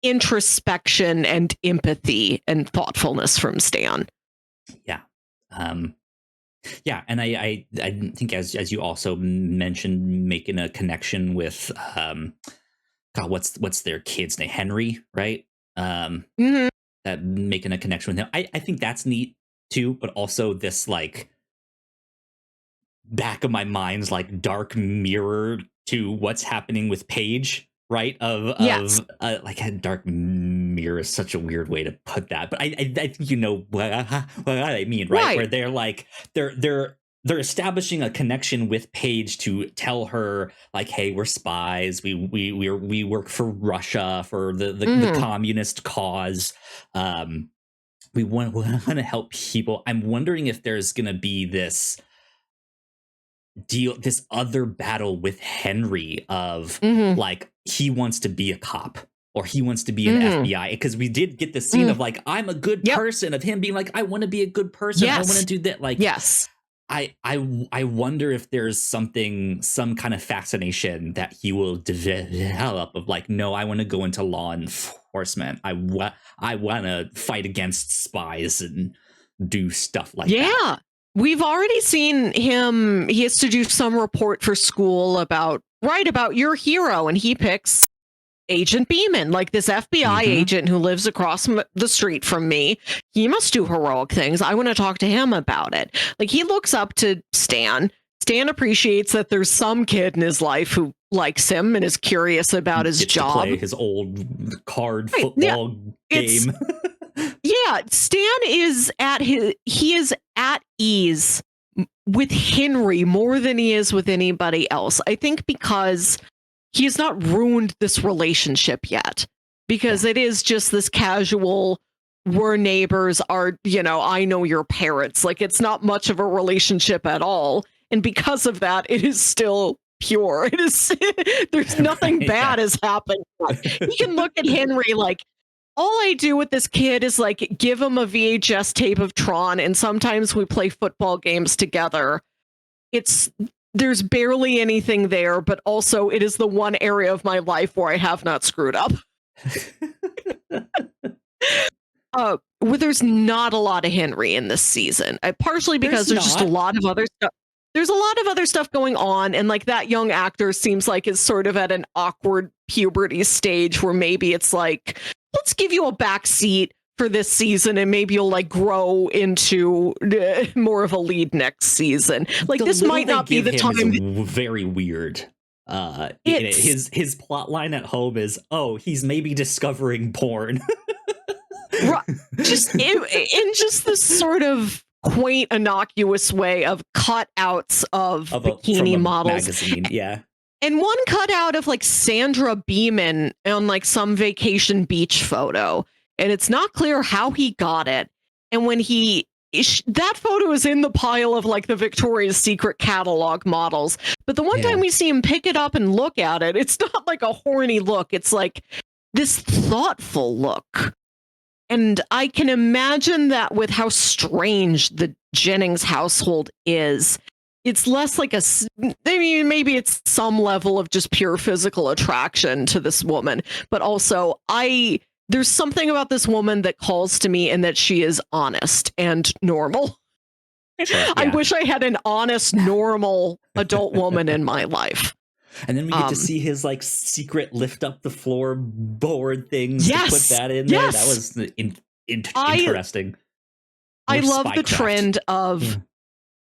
introspection and empathy and thoughtfulness from Stan. Yeah. Yeah, and I think as you also mentioned, making a connection with God, what's their kid's name? Henry, right? Mm-hmm. That making a connection with him. I think that's neat too, but also this like back of my mind's like dark mirror to what's happening with Paige, right? Yes. Of like a dark mirror is such a weird way to put that, but I think you know what I mean, right? Right. Where they're like they're establishing a connection with Paige to tell her like, hey, we're spies. We work for Russia for the Hmm. communist cause. We want to help people. I'm wondering if there's gonna be this other battle with Henry of Hmm. like he wants to be a cop or he wants to be an Hmm. FBI, because we did get the scene Hmm. of like I'm a good Yep. person, of him being like I want to be a good person, I want to Yes. do that. Like Yes. I wonder if there's some kind of fascination that he will develop of like, no, I want to go into law enforcement. I want to fight against spies and do stuff like that. Yeah. We've already seen him. He has to do some report for school about, right, about your hero, and he picks Agent Beeman, like this FBI Mm-hmm. agent who lives across the street from me. He must do heroic things. I want to talk to him about it. Like he looks up to Stan. Stan appreciates that there's some kid in his life who likes him and is curious about his Gets to job. play his old card Right. Yeah. football It's game. yeah. Stan is he is at ease with Henry more than he is with anybody else. I think because he has not ruined this relationship yet, because Yeah. it is just this casual, we're neighbors, are, I know your parents. Like it's not much of a relationship at all. And because of that, it is still pure. It is there's nothing Right, yeah. bad has happened. He can look at Henry like, all I do with this kid is like give him a VHS tape of Tron, and sometimes we play football games together. It's There's barely anything there, but also it is the one area of my life where I have not screwed up. Well, there's not a lot of Henry in this season, partially because There's there's just a not. lot of other stuff. There's a lot of other stuff going on, and like that young actor seems like is sort of at an awkward puberty stage where maybe it's like, let's give you a back seat for this season, and maybe you'll like grow into more of a lead next season. Like The this little might they not be give the him is time. very weird. It's His plot line at home is, oh, he's maybe discovering porn. just in just this sort of quaint, innocuous way of cutouts of From bikini a models, magazine, yeah. and one cutout of like Sandra Beeman on like some vacation beach photo, and it's not clear how he got it. And when that photo is in the pile of like the Victoria's Secret catalog models, but the one time Yeah. we see him pick it up and look at it, it's not like a horny look. It's like this thoughtful look. And I can imagine that with how strange the Jennings household is, it's less like maybe it's some level of just pure physical attraction to this woman, but also there's something about this woman that calls to me, and that she is honest and normal. Sure, I yeah. wish I had an honest, normal adult woman in my life. And then we get to see his like secret lift up the floorboard things to put Yes, that in there. That yes. was interesting. I More love the spycraft. trend of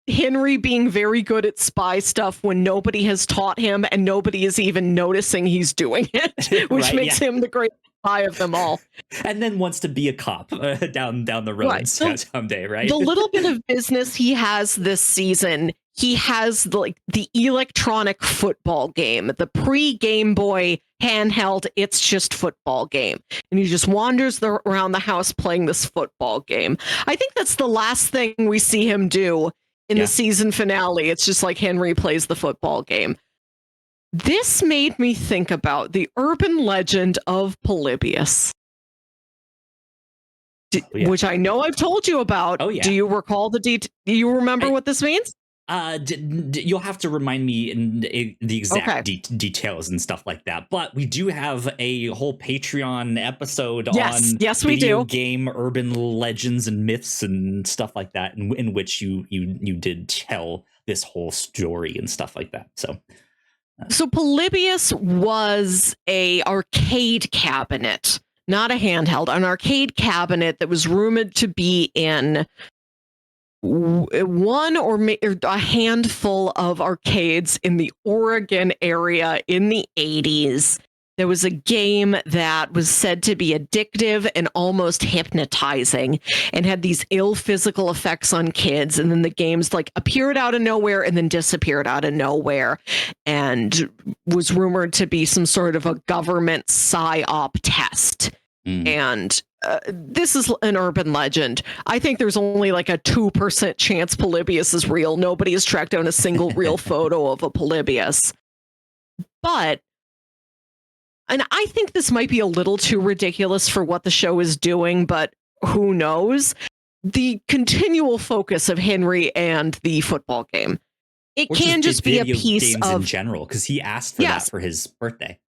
Henry being very good at spy stuff when nobody has taught him and nobody is even noticing he's doing it, which Right, makes him the greatest spy of them all. And then wants to be a cop down the road Right. someday, right? The little bit of business he has this season, he has the electronic football game, the pre-Game Boy handheld, it's just football game. And he just wanders around the house playing this football game. I think that's the last thing we see him do in the season finale. It's just like Henry plays the football game. This made me think about the urban legend of Polybius. Which I know I've told you about. Oh, yeah. Do you recall do you remember what this means? You'll have to remind me in the exact details and stuff like that. But we do have a whole Patreon episode on video game urban legends and myths and stuff like that, in which you did tell this whole story and stuff like that. So Polybius was a arcade cabinet, not a handheld, an arcade cabinet that was rumored to be in one or a handful of arcades in the Oregon area in the 80s There was a game that was said to be addictive and almost hypnotizing and had these ill physical effects on kids. And then the games like appeared out of nowhere and then disappeared out of nowhere, and was rumored to be some sort of a government psyop test. And this is an urban legend. I think there's only like a 2% chance Polybius is real. Nobody has tracked down a single real photo of a Polybius. But, and I think this might be a little too ridiculous for what the show is doing, but who knows? The continual focus of Henry and the football game. It can just be a piece of in general, because he asked for that for his birthday.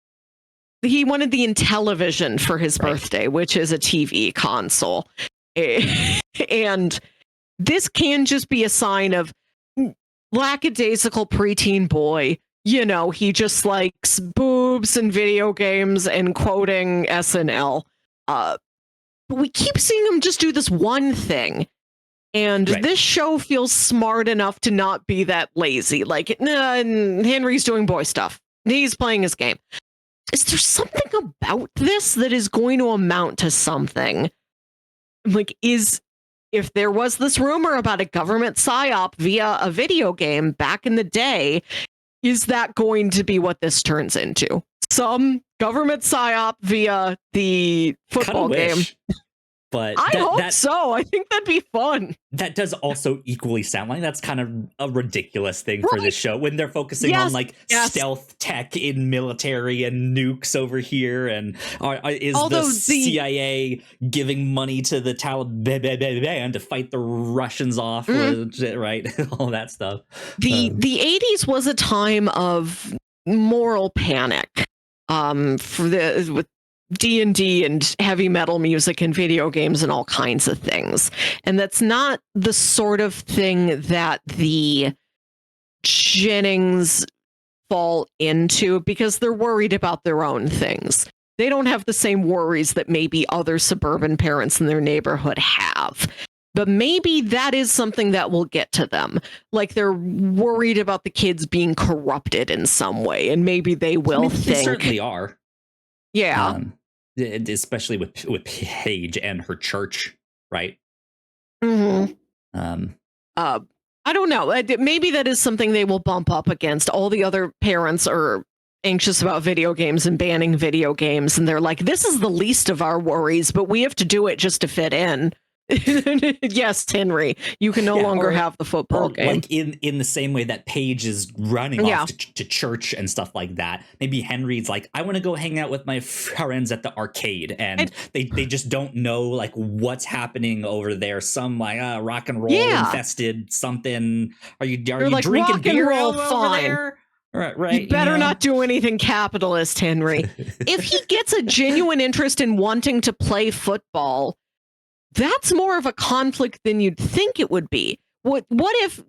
He wanted the Intellivision for his birthday, which is a TV console. And this can just be a sign of lackadaisical preteen boy. You know, he just likes boobs and video games and quoting SNL. But we keep seeing him just do this one thing. And this show feels smart enough to not be that lazy. Like, nah, Henry's doing boy stuff. He's playing his game. Is there something about this that is going to amount to something? Like, if there was this rumor about a government psyop via a video game back in the day, is that going to be what this turns into? Some government psyop via the football game? But I hope so. I think that'd be fun. That does also equally sound like that's kind of a ridiculous thing for this show when they're focusing on like stealth tech in military and nukes over here. And is the CIA giving money to the Taliban to fight the Russians off? Right? All that stuff. The 80s was a time of moral panic with D&D and heavy metal music and video games and all kinds of things. And that's not the sort of thing that the Jennings fall into because they're worried about their own things. They don't have the same worries that maybe other suburban parents in their neighborhood have. But maybe that is something that will get to them. Like they're worried about the kids being corrupted in some way. And maybe they will think. They certainly are. Yeah. Especially with Paige and her church, right? I don't know. Maybe that is something they will bump up against. All the other parents are anxious about video games and banning video games, and they're like, this is the least of our worries, but we have to do it just to fit in. Yes, Henry, you can no longer have the football game. Like in the same way that Paige is running off to church and stuff like that. Maybe Henry's like, I want to go hang out with my friends at the arcade, and they just don't know like what's happening over there. Some like rock and roll infested something. Are you like, drinking beer over there? Right. You better not do anything capitalist, Henry. If he gets a genuine interest in wanting to play football, that's more of a conflict than you'd think it would be. What if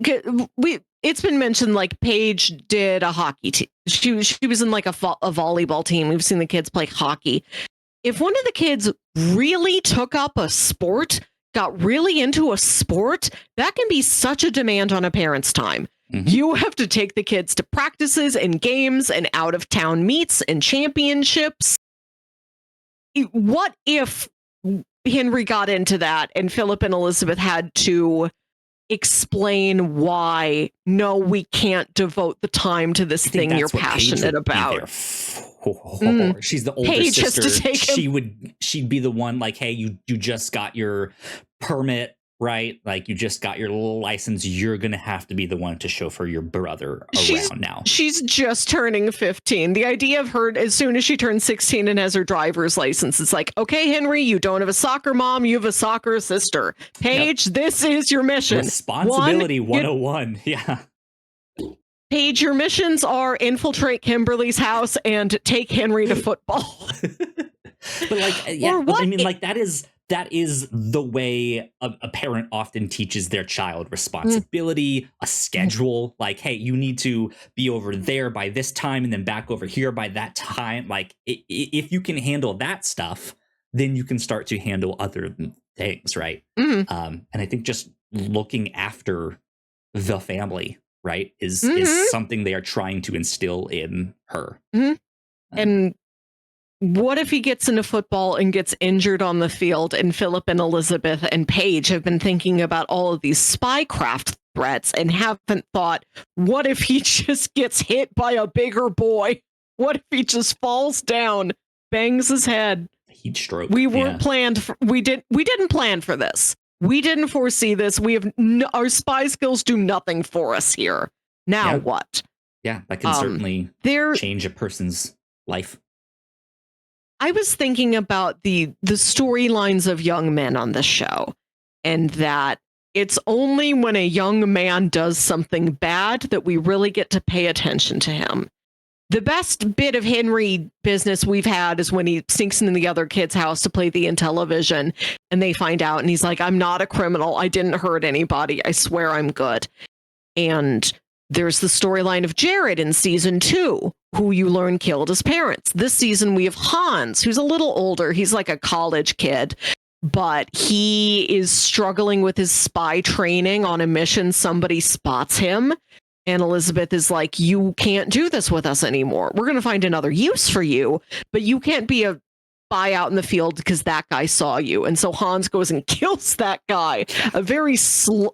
it's been mentioned like Paige did a hockey team. She was in like a volleyball team. We've seen the kids play hockey. If one of the kids really took up a sport, got really into a sport, that can be such a demand on a parent's time. You have to take the kids to practices and games and out of town meets and championships. What if Henry got into that and Philip and Elizabeth had to explain why, no, we can't devote the time to this thing you're passionate about. She's the older Paige sister. Has to take she'd be the one like, hey, you just got your permit, right? Like you just got your license. You're going to have to be the one to chauffeur your brother around now. She's just turning 15. The idea of her, as soon as she turns 16 and has her driver's license, it's like, okay, Henry, you don't have a soccer mom. You have a soccer sister. Paige, this is your mission. Responsibility 101. Yeah. Paige, your missions are infiltrate Kimberly's house and take Henry to football. But like, I mean, like that is the way a parent often teaches their child responsibility, a schedule. Like, hey, you need to be over there by this time and then back over here by that time. Like, if you can handle that stuff, then you can start to handle other things, right? And I think just looking after the family, right, is something they are trying to instill in her. And what if he gets into football and gets injured on the field, and Philip and Elizabeth and Paige have been thinking about all of these spycraft threats and haven't thought, what if he just gets hit by a bigger boy? What if he just falls down, bangs his head? Heat stroke. We weren't planned for, we didn't plan for this. We didn't foresee this. We have our spy skills do nothing for us here. Now what? Yeah, that can certainly change a person's life. I was thinking about the storylines of young men on this show, and that it's only when a young man does something bad that we really get to pay attention to him. The best bit of Henry business we've had is when he sneaks into the other kid's house to play the Intellivision, and they find out, and he's like, I'm not a criminal. I didn't hurt anybody. I swear I'm good. And there's the storyline of Jared in season 2, who you learn killed his parents. This season, we have Hans, who's a little older. He's like a college kid, but he is struggling with his spy training on a mission. Somebody spots him, and Elizabeth is like, you can't do this with us anymore. We're going to find another use for you, but you can't be a spy out in the field because that guy saw you. And so Hans goes and kills that guy. A very sloppy,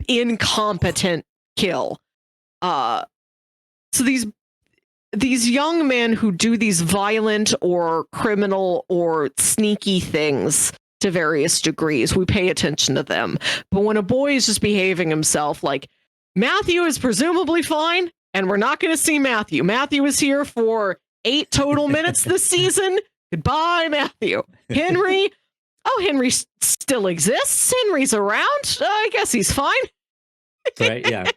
incompetent kill. So these young men who do these violent or criminal or sneaky things to various degrees, we pay attention to them. But when a boy is just behaving himself, like Matthew is presumably fine, and we're not going to see Matthew. Matthew is here for 8 total minutes this season. Goodbye, Matthew. Henry. Oh, Henry still exists. Henry's around. I guess he's fine. Right, yeah.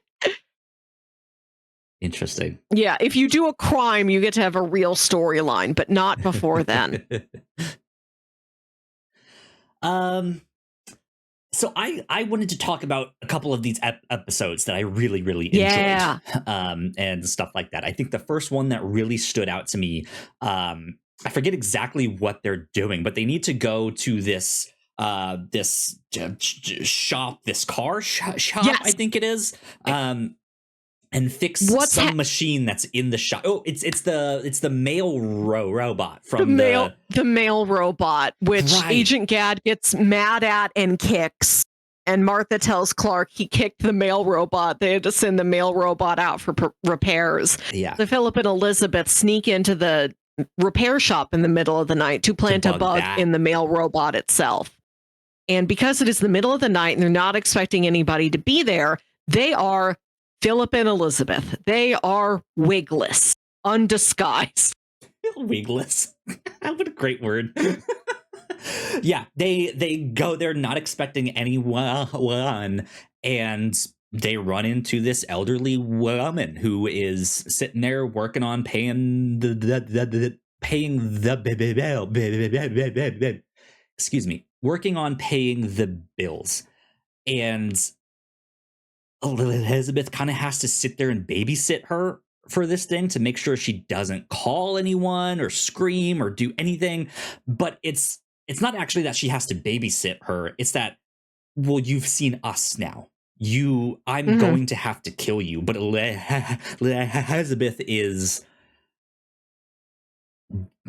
Interesting. Yeah, if you do a crime, you get to have a real storyline, but not before then. So I wanted to talk about a couple of these episodes that I really, really enjoyed. And stuff like that. I think the first one that really stood out to me, I forget exactly what they're doing, but they need to go to this shop, this car shop, yes. I think it is, and fix some machine that's in the shop. Oh, it's the mail robot from the mail robot, which Agent Gadd gets mad at and kicks. And Martha tells Clark he kicked the mail robot. They had to send the mail robot out for repairs. Yeah. So Philip and Elizabeth sneak into the repair shop in the middle of the night to plant a bug in the mail robot itself. And because it is the middle of the night and they're not expecting anybody to be there, they are Philip and Elizabeth. They are wigless, undisguised. Wigless. What a great word. Yeah, they go there not expecting anyone, and they run into this elderly woman who is sitting there working on paying the bill. Excuse me, working on paying the bills. And Elizabeth kind of has to sit there and babysit her for this thing to make sure she doesn't call anyone or scream or do anything. But it's not actually that she has to babysit her. It's that, well, you've seen us now. I'm going to have to kill you. But Elizabeth is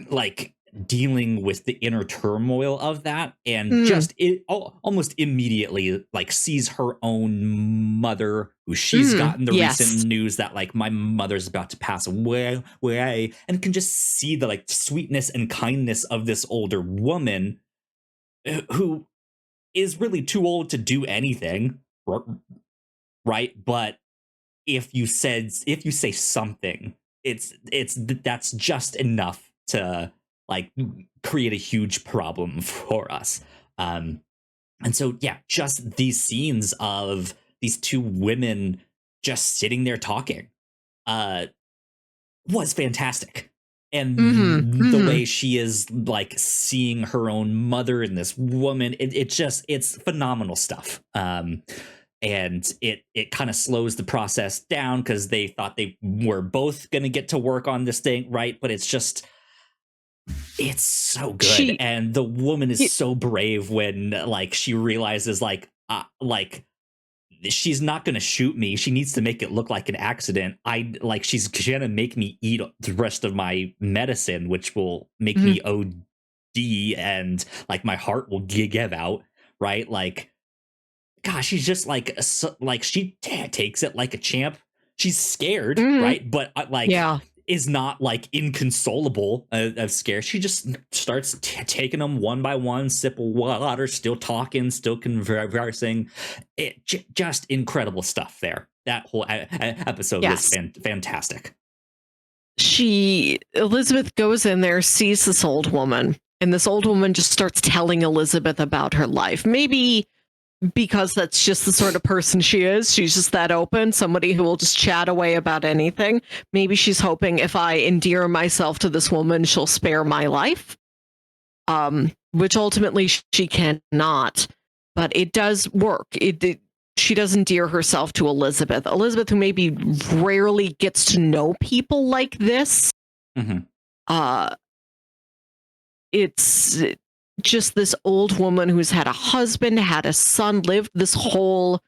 like dealing with the inner turmoil of that, and just almost immediately like sees her own mother, who she's gotten the recent news that like my mother's about to pass away, and can just see the like sweetness and kindness of this older woman who is really too old to do anything, right? But if you say something, that's just enough to like create a huge problem for us. And so, yeah, just these scenes of these two women just sitting there talking was fantastic. And the way she is like seeing her own mother in this woman, it's phenomenal stuff. And it kind of slows the process down because they thought they were both going to get to work on this thing, right? But it's so good. And the woman is so brave when like she realizes like she's not going to shoot me. She needs to make it look like an accident. She's going to make me eat the rest of my medicine, which will make me OD, and like my heart will give out, right? Like, gosh, she's just she takes it like a champ. She's scared, right? But is not like inconsolable of scare. She just starts taking them one by one, sip of water, still talking, still conversing. Just incredible stuff there. That whole episode was fantastic. Elizabeth goes in there, sees this old woman, and this old woman just starts telling Elizabeth about her life. Maybe because that's just the sort of person she is. She's just that open, somebody who will just chat away about anything. Maybe she's hoping if I endear myself to this woman, she'll spare my life, which ultimately she cannot. But it does work. She does endear herself to Elizabeth. Elizabeth, who maybe rarely gets to know people like this. It's just this old woman who's had a husband, had a son, lived this whole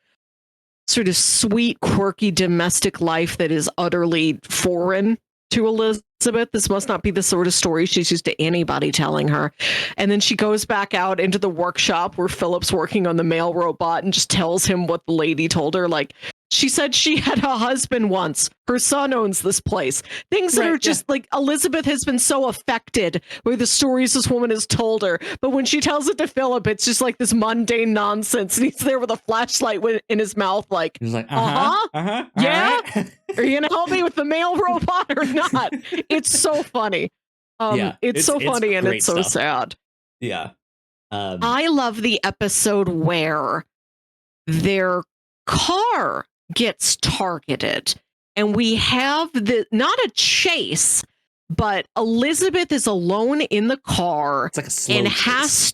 sort of sweet, quirky domestic life that is utterly foreign to Elizabeth. This must not be the sort of story she's used to anybody telling her. And then she goes back out into the workshop where Philip's working on the mail robot and just tells him what the lady told her. Like, she said she had a husband once. Her son owns this place. Things that are just like, Elizabeth has been so affected by the stories this woman has told her. But when she tells it to Philip, it's just like this mundane nonsense. And he's there with a flashlight in his mouth, like, he's like, yeah? Right. Are you going to help me with the mail robot or not? It's so funny. It's so funny and it's so sad. Yeah. I love the episode where their car gets targeted and we have not a chase, but Elizabeth is alone in the car. It's like a slow and chase.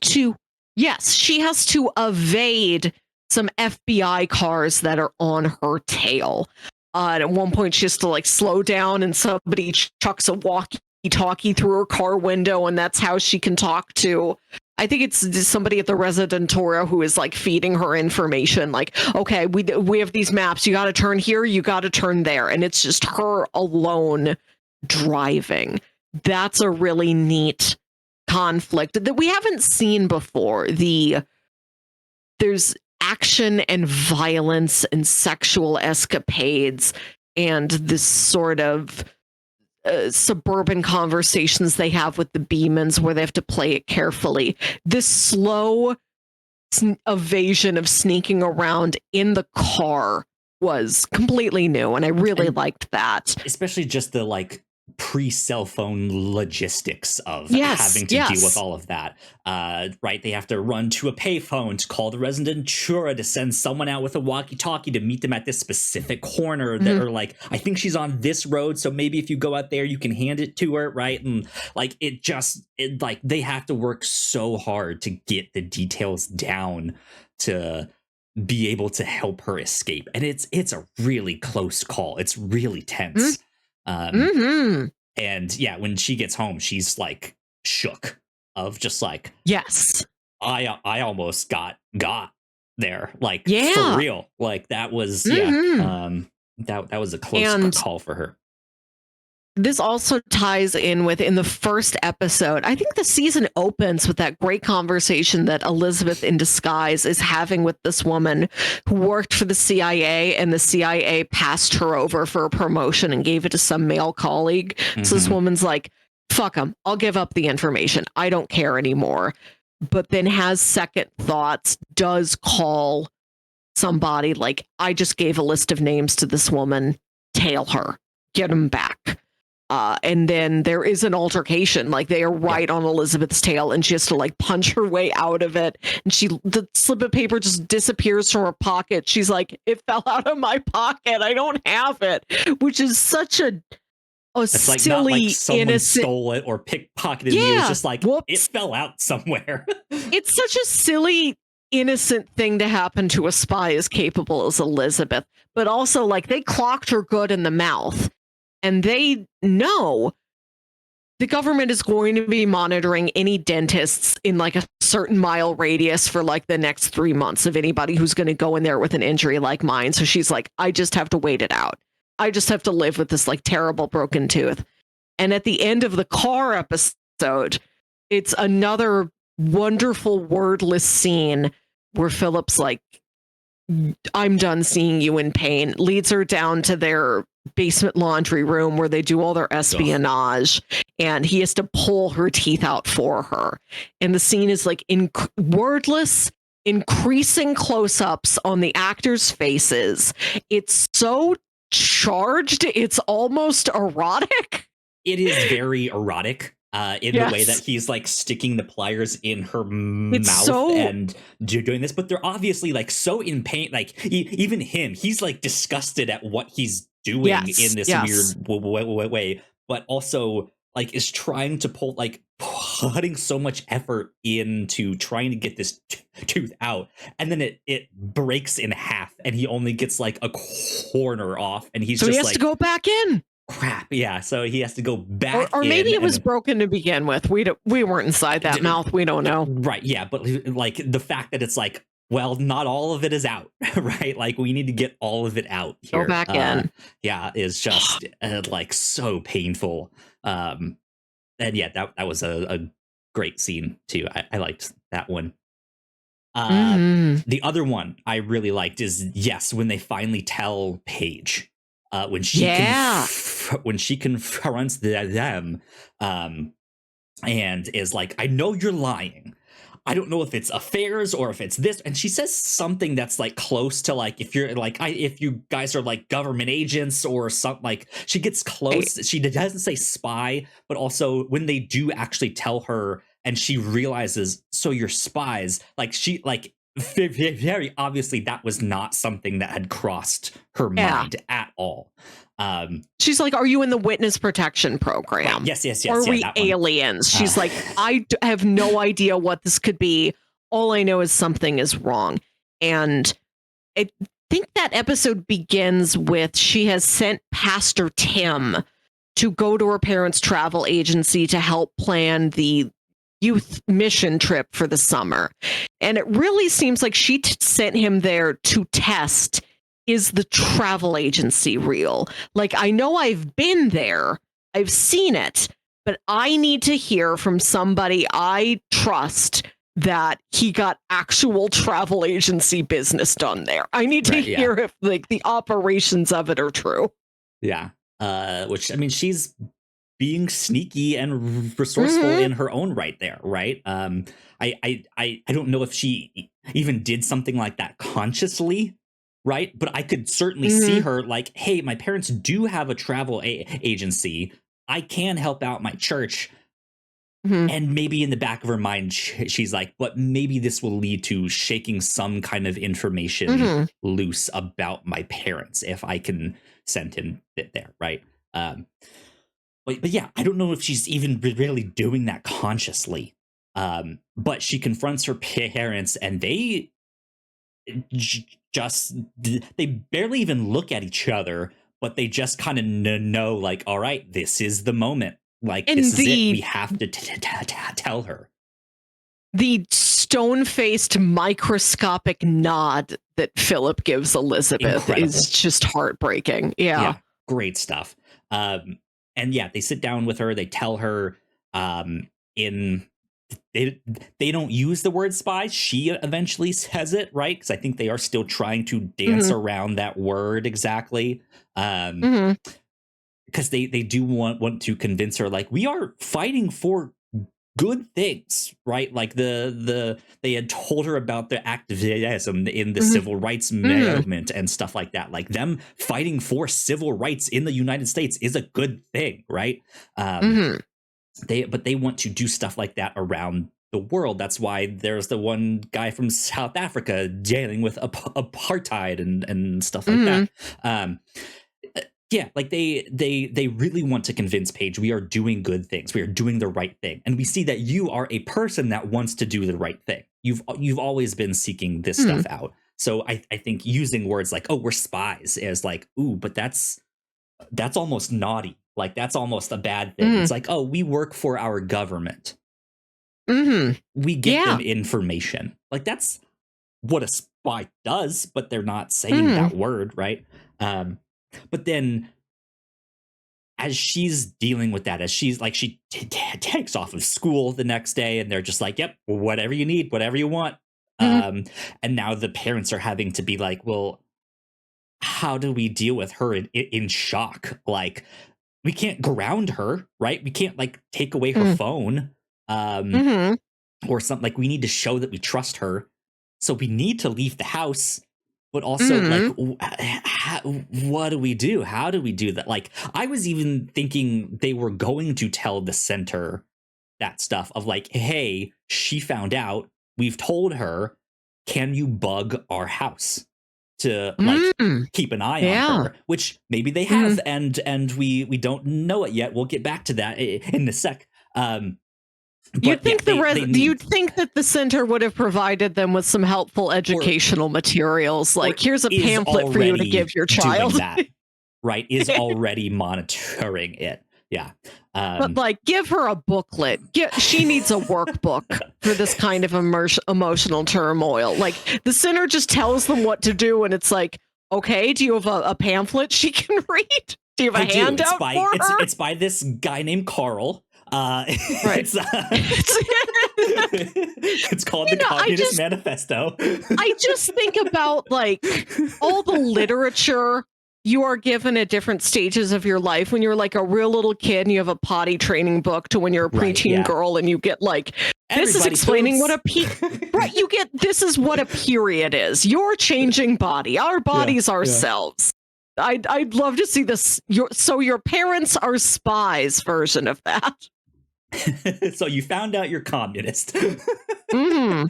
she has to evade some FBI cars that are on her tail. And at one point she has to like slow down and somebody chucks a walkie-talkie through her car window, and that's how she can talk to, I think it's somebody at the Residentora who is like feeding her information. Like, okay, we have these maps. You got to turn here. You got to turn there. And it's just her alone driving. That's a really neat conflict that we haven't seen before. There's action and violence and sexual escapades and this sort of suburban conversations they have with the Beemans where they have to play it carefully. This slow evasion of sneaking around in the car was completely new, and I really liked that. Especially just the like pre-cell phone logistics of having to deal with all of that. Right, they have to run to a payphone to call the Residentura to send someone out with a walkie-talkie to meet them at this specific corner that are like, I think she's on this road, so maybe if you go out there you can hand it to her, right? And like they have to work so hard to get the details down to be able to help her escape, and it's a really close call. It's really tense. And yeah, when she gets home, she's like shook of just like, I almost got there, like for real. Like that was that was a close call for her. This also ties in the first episode. I think the season opens with that great conversation that Elizabeth in disguise is having with this woman who worked for the CIA, and the CIA passed her over for a promotion and gave it to some male colleague. So this woman's like, fuck him, I'll give up the information. I don't care anymore. But then has second thoughts, does call somebody like, I just gave a list of names to this woman, tail her, get him back. And then there is an altercation, like they are right on Elizabeth's tail, and she has to like punch her way out of it. And the slip of paper just disappears from her pocket. She's like, it fell out of my pocket. I don't have it, which is such a it's like silly, not like someone innocent, stole it or pickpocketed you. It's just like, it fell out somewhere. It's such a silly, innocent thing to happen to a spy as capable as Elizabeth, but also like they clocked her good in the mouth. And they know the government is going to be monitoring any dentists in like a certain mile radius for like the next 3 months of anybody who's going to go in there with an injury like mine. So she's like, I just have to wait it out. I just have to live with this like terrible broken tooth. And at the end of the car episode, it's another wonderful wordless scene where Philip's like, I'm done seeing you in pain, leads her down to their basement laundry room where they do all their espionage. And he has to pull her teeth out for her. And the scene is like wordless, increasing close-ups on the actors' faces. It's so charged, it's almost erotic. It is very erotic. In the way that he's like sticking the pliers in her mouth and doing this, but they're obviously like so in pain. Like even him, he's like disgusted at what he's doing in this weird way, but also like is trying to pull, like putting so much effort into trying to get this tooth out, and then it breaks in half, and he only gets like a corner off, and he's so just he has to go back in. Crap, yeah. So he has to go back, or maybe it was broken to begin with. We weren't inside that mouth. We don't know. Right? Yeah, but like the fact that it's like, well, not all of it is out, right? Like we need to get all of it out here. Go back in. Yeah, is just like so painful. And yeah, that was a great scene too. I liked that one. The other one I really liked is when they finally tell Paige. When she confronts them and is like, I know you're lying. I don't know if it's affairs or if it's this. And she says something that's like close to like, if you're like, if you guys are like government agents or something, like she gets close. She doesn't say spy, but also when they do actually tell her and she realizes, so you're spies, like she like, very obviously that was not something that had crossed her mind at all. She's like, are you in the witness protection program? Yes. Are we aliens? She's like, I have no idea what this could be. All I know is something is wrong. And I think that episode begins with she has sent Pastor Tim to go to her parents' travel agency to help plan the youth mission trip for the summer. And it really seems like she sent him there to test, is the travel agency real? Like, I know I've been there, I've seen it, but I need to hear from somebody I trust that he got actual travel agency business done there. I need to hear if like the operations of it are true. Yeah. Which, I mean, she's being sneaky and resourceful in her own right there, right? I don't know if she even did something like that consciously, right? But I could certainly see her like, hey, my parents do have a travel agency. I can help out my church. And maybe in the back of her mind, she's like, but maybe this will lead to shaking some kind of information loose about my parents if I can send him there, right? But yeah, I don't know if she's even really doing that consciously. But she confronts her parents and they they barely even look at each other, but they just kind of know like, all right, this is the moment. Like, this is it. We have to tell her. The stone-faced microscopic nod that Philip gives Elizabeth is just heartbreaking. Yeah, great stuff. And yeah, they sit down with her. They tell her they don't use the word spy. She eventually says it, right? Because I think they are still trying to dance around that word exactly. Because they do want to convince her, like, we are fighting for good things, right? Like they had told her about the activism in the civil rights movement and stuff like that. Like them fighting for civil rights in the United States is a good thing, right? But they want to do stuff like that around the world. That's why there's the one guy from South Africa dealing with apartheid and stuff like that. Yeah, like they really want to convince Paige we are doing good things. We are doing the right thing. And we see that you are a person that wants to do the right thing. You've always been seeking this stuff out. So I think using words like, oh, we're spies is like, ooh, but that's almost naughty, Like, that's almost a bad thing. It's like, oh, we work for our government. We get them information. Like, that's what a spy does, but they're not saying that word, right? But then as she's dealing with that, as she's like, she takes off of school the next day, and they're just like, yep, whatever you need, whatever you want. And now the parents are having to be like, well, how do we deal with her in shock? Like, we can't ground her, right? We can't like take away her phone, or something. Like, we need to show that we trust her, so we need to leave the house. But also, like, what do we do? How do we do that? Like, I was even thinking they were going to tell the center that stuff of like, hey, she found out. We've told her. Can you bug our house to like keep an eye on her? Which maybe they have, and we don't know it yet. We'll get back to that in a sec. You'd think you'd think that the center would have provided them with some helpful educational materials, like here's a pamphlet for you to give your child. That, right, is already monitoring it. Yeah. But like, give her a booklet. She needs a workbook for this kind of emotional turmoil. Like, the center just tells them what to do, and it's like, okay, do you have a pamphlet she can read? Do you have a handout for her? It's by this guy named Carl. Right. It's called the Communist Manifesto. I just think about like all the literature you are given at different stages of your life. When you're like a real little kid and you have a potty training book, to when you're a preteen girl and you get like, this is explaining what a right. You get, this is what a period is. You're changing body. Our bodies ourselves. I'd love to see this. Your parents are spies version of that. So you found out you're communist. But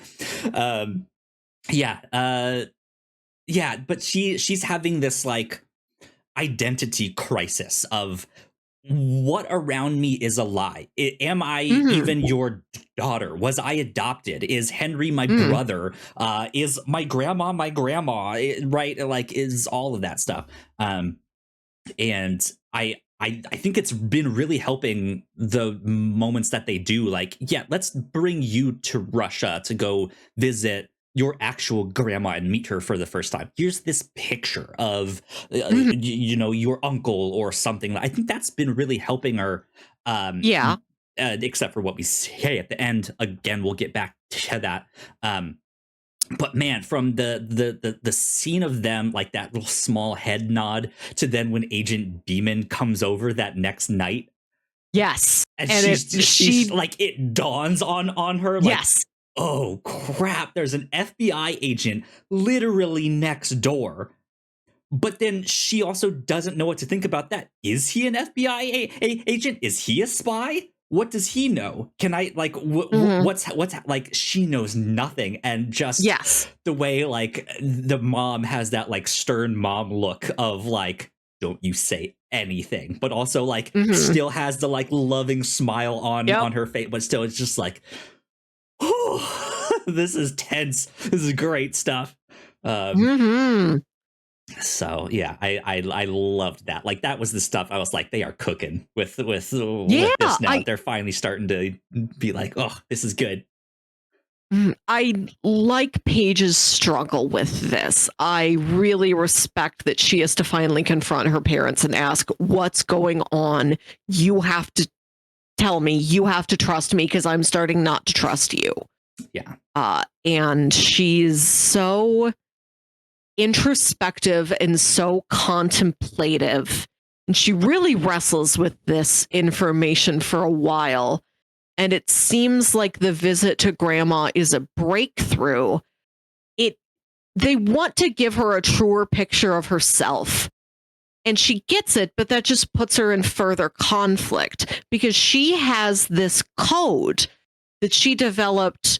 she's having this like identity crisis of, what around me is a lie? Am I even your daughter? Was I adopted? Is Henry my brother? Is my grandma my grandma? Right? Like, is all of that stuff. And I think it's been really helping the moments that they do, like, yeah, let's bring you to Russia to go visit your actual grandma and meet her for the first time. Here's this picture of, your uncle or something. I think that's been really helping her. Except for what we say at the end. Again, we'll get back to that. But man, from the scene of them, like that little small head nod, to then when Agent Beeman comes over that next night. Yes. And she's like, it dawns on her. Like, yes. Oh, crap. There's an FBI agent literally next door. But then she also doesn't know what to think about that. Is he an FBI agent? Is he a spy? What does he know? Can I like what's like? She knows nothing, and just the way like the mom has that like stern mom look of like, don't you say anything, but also like still has the like loving smile on her face, but still it's just like, oh, this is tense. This is great stuff. So yeah, I loved that. Like, that was the stuff I was like, they are cooking with this now. They're finally starting to be like, oh, this is good. I like Paige's struggle with this. I really respect that she has to finally confront her parents and ask, what's going on? You have to tell me. You have to trust me, because I'm starting not to trust you. Yeah. And she's so introspective and so contemplative, and she really wrestles with this information for a while, and it seems like the visit to grandma is a breakthrough. They want to give her a truer picture of herself, and she gets it, but that just puts her in further conflict, because she has this code that she developed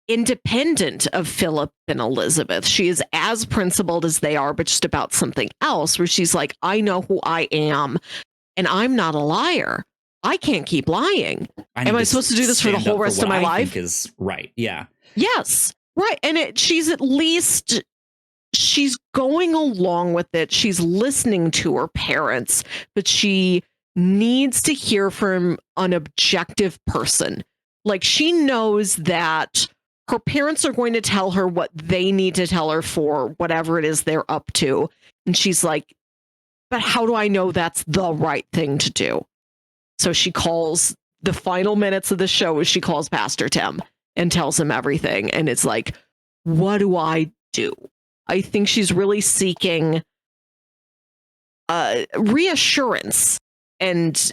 independent of Philip and Elizabeth. She is as principled as they are, but just about something else, where she's like, I know who I am, and I'm not a liar. I can't keep lying. Am I supposed to do this for the whole rest of my life? Think is right. Yeah. Yes. Right. And she's going along with it. She's listening to her parents, but she needs to hear from an objective person. Like, she knows that her parents are going to tell her what they need to tell her for whatever it is they're up to. And she's like, but how do I know that's the right thing to do? So she calls the final minutes of the show, she calls Pastor Tim and tells him everything. And it's like, what do I do? I think she's really seeking reassurance. And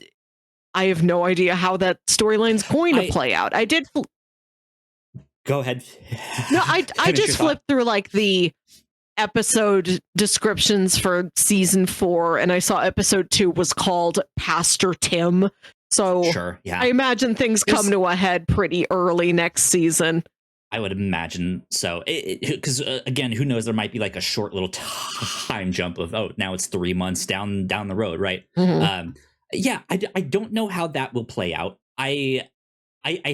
I have no idea how that storyline's going to play out. I did. Go ahead. No, I just flipped through like the episode descriptions for season 4, and I saw episode 2 was called Pastor Tim. So sure, yeah. I imagine things come to a head pretty early next season. I would imagine so. Because again, who knows? There might be like a short little time jump of, oh, now it's 3 months down the road, right? Mm-hmm. Yeah, I don't know how that will play out. I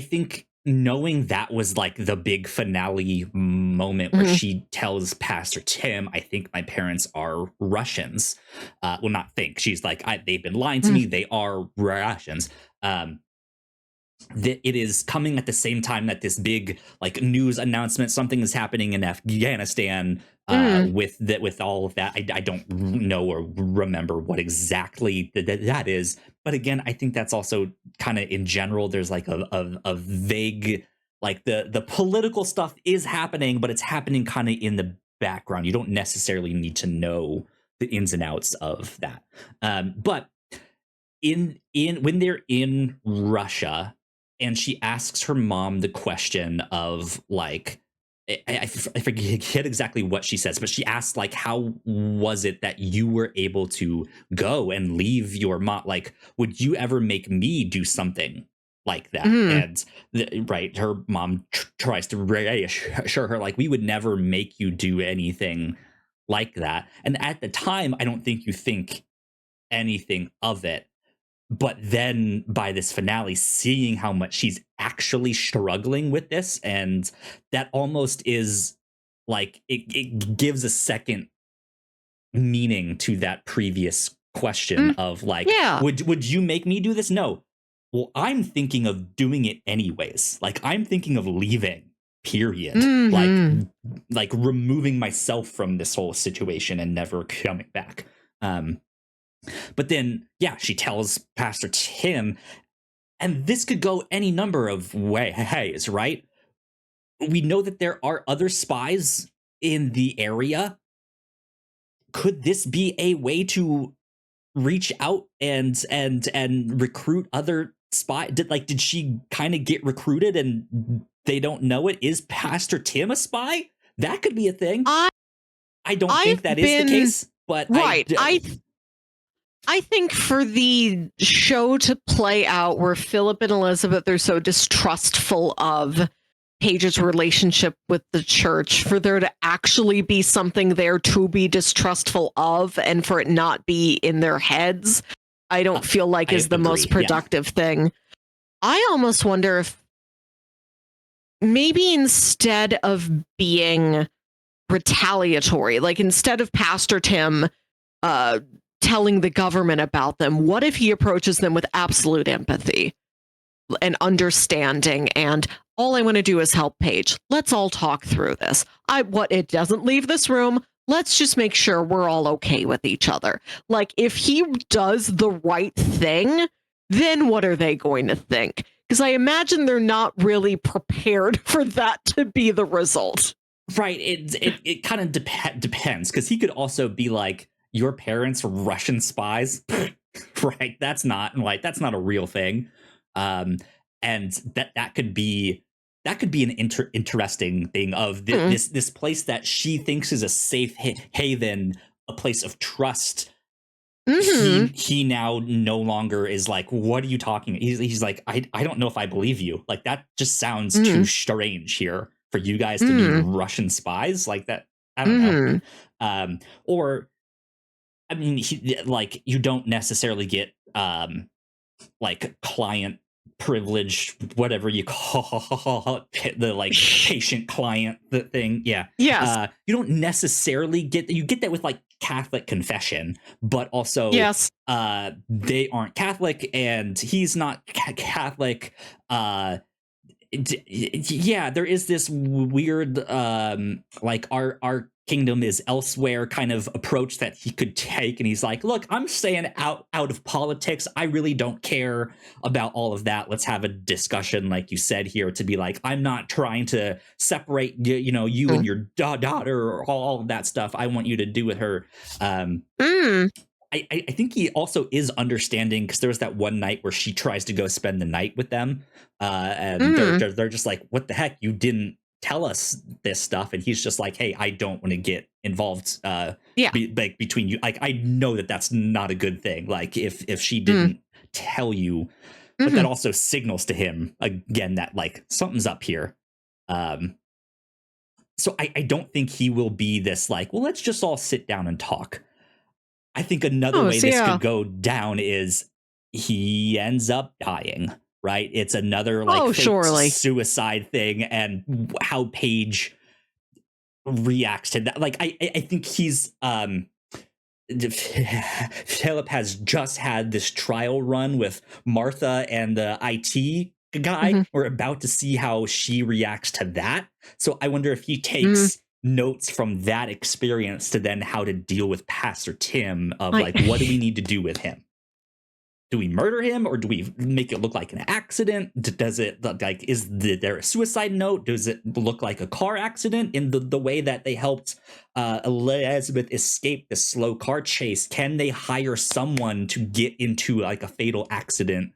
think knowing that was like the big finale moment where she tells Pastor Tim, I think my parents are Russians. Well, not think. She's like, they've been lying to me. They are Russians. That it is coming at the same time that this big like news announcement, something is happening in Afghanistan with all of that. I don't know or remember what exactly that is. But again, I think that's also kind of in general, there's like a vague, like the political stuff is happening, but it's happening kind of in the background. You don't necessarily need to know the ins and outs of that. But in when they're in Russia, and she asks her mom the question of like, I forget exactly what she says, but she asks like, how was it that you were able to go and leave your mom? Like, would you ever make me do something like that? And right, her mom tries to reassure her, like, we would never make you do anything like that. And at the time, I don't think you think anything of it. But then by this finale, seeing how much she's actually struggling with this, and that almost is like it gives a second meaning to that previous question of like, would you make me do this? No. Well, I'm thinking of doing it anyways. Like, I'm thinking of leaving, period. Like removing myself from this whole situation and never coming back. But then, yeah, she tells Pastor Tim, and this could go any number of ways, right? We know that there are other spies in the area. Could this be a way to reach out and recruit other spies? Did she kind of get recruited and they don't know it? Is Pastor Tim a spy? That could be a thing. I don't think that is the case, but right. I think for the show to play out where Philip and Elizabeth are so distrustful of Paige's relationship with the church, for there to actually be something there to be distrustful of and for it not be in their heads, I don't feel like is the most productive thing. I almost wonder if maybe instead of being retaliatory, like instead of Pastor Tim telling the government about them, what if he approaches them with absolute empathy and understanding, and all I want to do is help Paige. Let's all talk through this. It doesn't leave this room. Let's just make sure we're all okay with each other. Like, if he does the right thing, then what are they going to think? Because I imagine they're not really prepared for that to be the result. Right. It kind of depends, because he could also be like, your parents are Russian spies, right? That's not a real thing. And that could be an interesting thing of this place that she thinks is a safe haven, a place of trust. He now no longer is like, what are you talking? He's like, I don't know if I believe you. Like, that just sounds too strange here for you guys to be Russian spies like that. I don't know. Or, I mean, like, you don't necessarily get like client privilege, whatever you call it, the like patient client the thing. Yeah. Yes. You don't necessarily get that with like Catholic confession, but also Yes. they aren't Catholic and he's not Catholic. Yeah, there is this weird like our kingdom is elsewhere kind of approach that he could take, and he's like, look, I'm staying out of politics. I really don't care about all of that. Let's have a discussion, like you said here, to be like, I'm not trying to separate you and your daughter or all of that stuff. I want you to do with her. I think he also is understanding, because there was that one night where she tries to go spend the night with them, and they're just like, "What the heck? You didn't tell us this stuff." And he's just like, "Hey, I don't want to get involved. Like between you, like I know that that's not a good thing. Like if she didn't tell you, but that also signals to him again that like something's up here." So I don't think he will be this like, well, let's just all sit down and talk. I think another way this could go down is he ends up dying, right? It's another like fake suicide thing, and how Paige reacts to that. Like I think he's Philip has just had this trial run with Martha and the IT guy. We're about to see how she reacts to that. So I wonder if he takes notes from that experience to then how to deal with Pastor Tim of like, what do we need to do with him? Do we murder him, or do we make it look like an accident? Does it like, is there a suicide note? Does it look like a car accident in the way that they helped Elizabeth escape the slow car chase? Can they hire someone to get into like a fatal accident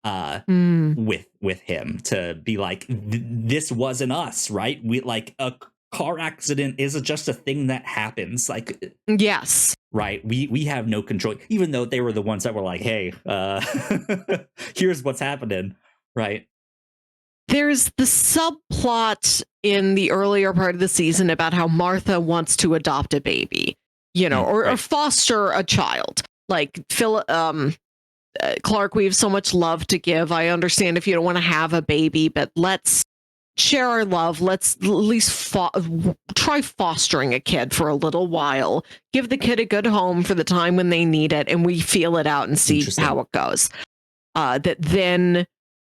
with him to be like, this wasn't us, right? We like a car accident is just a thing that happens. Like, yes, right. We have no control, even though they were the ones that were like, hey, here's what's happening, right? There's the subplot in the earlier part of the season about how Martha wants to adopt a baby, or foster a child. Like Clark, we have so much love to give. I understand if you don't want to have a baby, but let's share our love. Let's at least try fostering a kid for a little while. Give the kid a good home for the time when they need it, and we feel it out and see how it goes. That then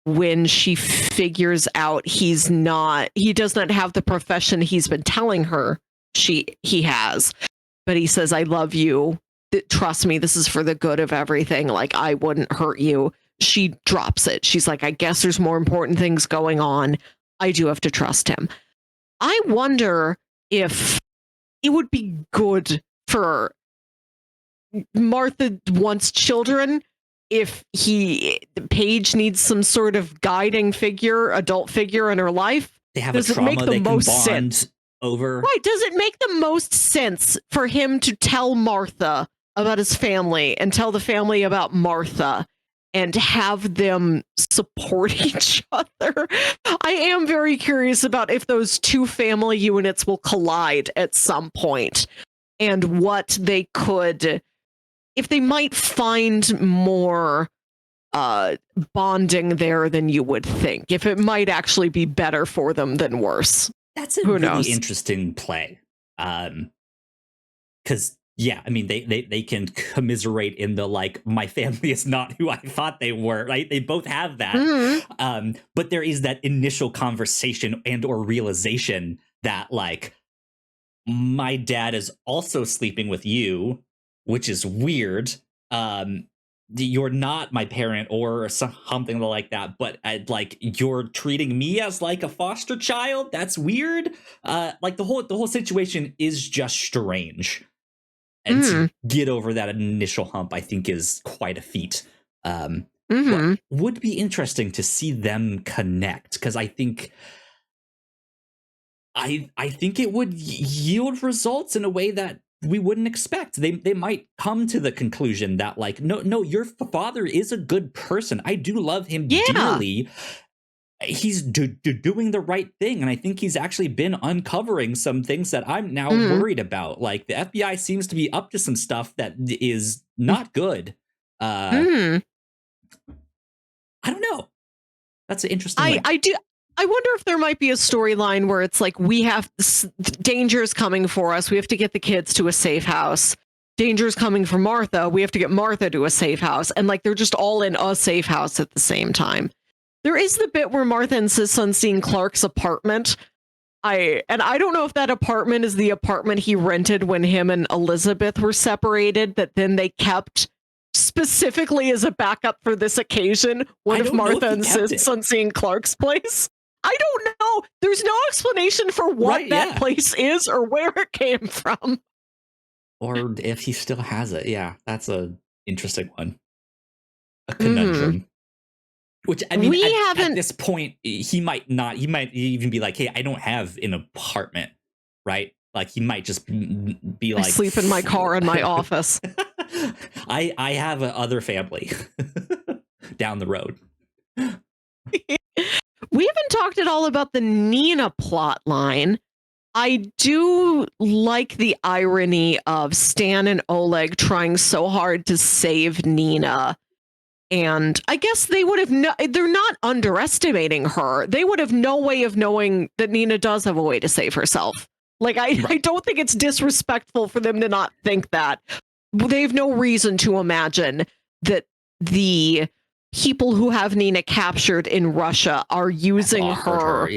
when she figures out he does not have the profession he's been telling her he has, but he says, I love you. Trust me, this is for the good of everything. Like, I wouldn't hurt you. She drops it. She's like, I guess there's more important things going on. I do have to trust him. I wonder if it would be good for Martha wants children. If Paige needs some sort of guiding figure, adult figure in her life, they have a trauma they can bond over. Right? Does it make the most sense for him to tell Martha about his family and tell the family about Martha and have them support each other? I am very curious about if those two family units will collide at some point, and what they could, if they might find more bonding there than you would think, if it might actually be better for them than worse. That's a really interesting play. Because yeah, I mean, they can commiserate in the like, my family is not who I thought they were, right? They both have that. But there is that initial conversation and or realization that like, my dad is also sleeping with you, which is weird. You're not my parent or something like that, but like, you're treating me as like a foster child. That's weird. Like the whole situation is just strange. And to get over that initial hump, I think, is quite a feat. Would be interesting to see them connect, because I think it would yield results in a way that we wouldn't expect. They might come to the conclusion that like, no, your father is a good person. I do love him dearly. He's doing the right thing, and I think he's actually been uncovering some things that I'm now worried about. Like, the FBI seems to be up to some stuff that is not good. I don't know. That's an interesting link. I do. I wonder if there might be a storyline where it's like we have danger's coming for us. We have to get the kids to a safe house. Danger's coming for Martha. We have to get Martha to a safe house. And like they're just all in a safe house at the same time. There is the bit where Martha insists on seeing Clark's apartment. I don't know if that apartment is the apartment he rented when him and Elizabeth were separated, that then they kept specifically as a backup for this occasion. What if Martha insists on seeing Clark's place? I don't know. There's no explanation for what that place is or where it came from. Or if he still has it. Yeah, that's an interesting one. A conundrum. Which, I mean, at this point, he might even be like, hey, I don't have an apartment, right? Like, he might just be like, I sleep in my car in my office. I have other family down the road. We haven't talked at all about the Nina plot line. I do like the irony of Stan and Oleg trying so hard to save Nina. And I guess they would have, they're not underestimating her. They would have no way of knowing that Nina does have a way to save herself. Like, I don't think it's disrespectful for them to not think that. They have no reason to imagine that the people who have Nina captured in Russia are using her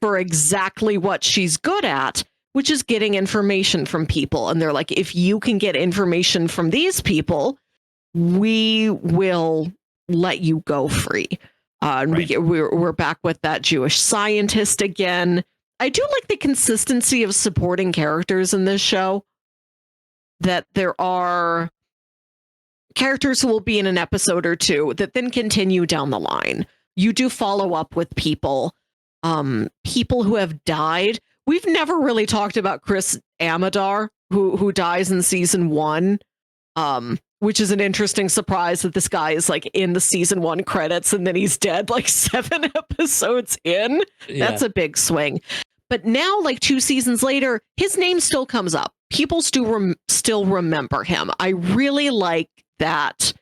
for exactly what she's good at, which is getting information from people. And they're like, if you can get information from these people, we will let you go free. We're back with that Jewish scientist again. I do like the consistency of supporting characters in this show, that there are characters who will be in an episode or two that then continue down the line. You do follow up with people who have died. We've never really talked about Chris Amadar, who dies in season 1. Which is an interesting surprise that this guy is like in the season 1 credits and then he's dead like 7 episodes in. Yeah. That's a big swing. But now, like 2 seasons later, his name still comes up. People still remember him. I really like that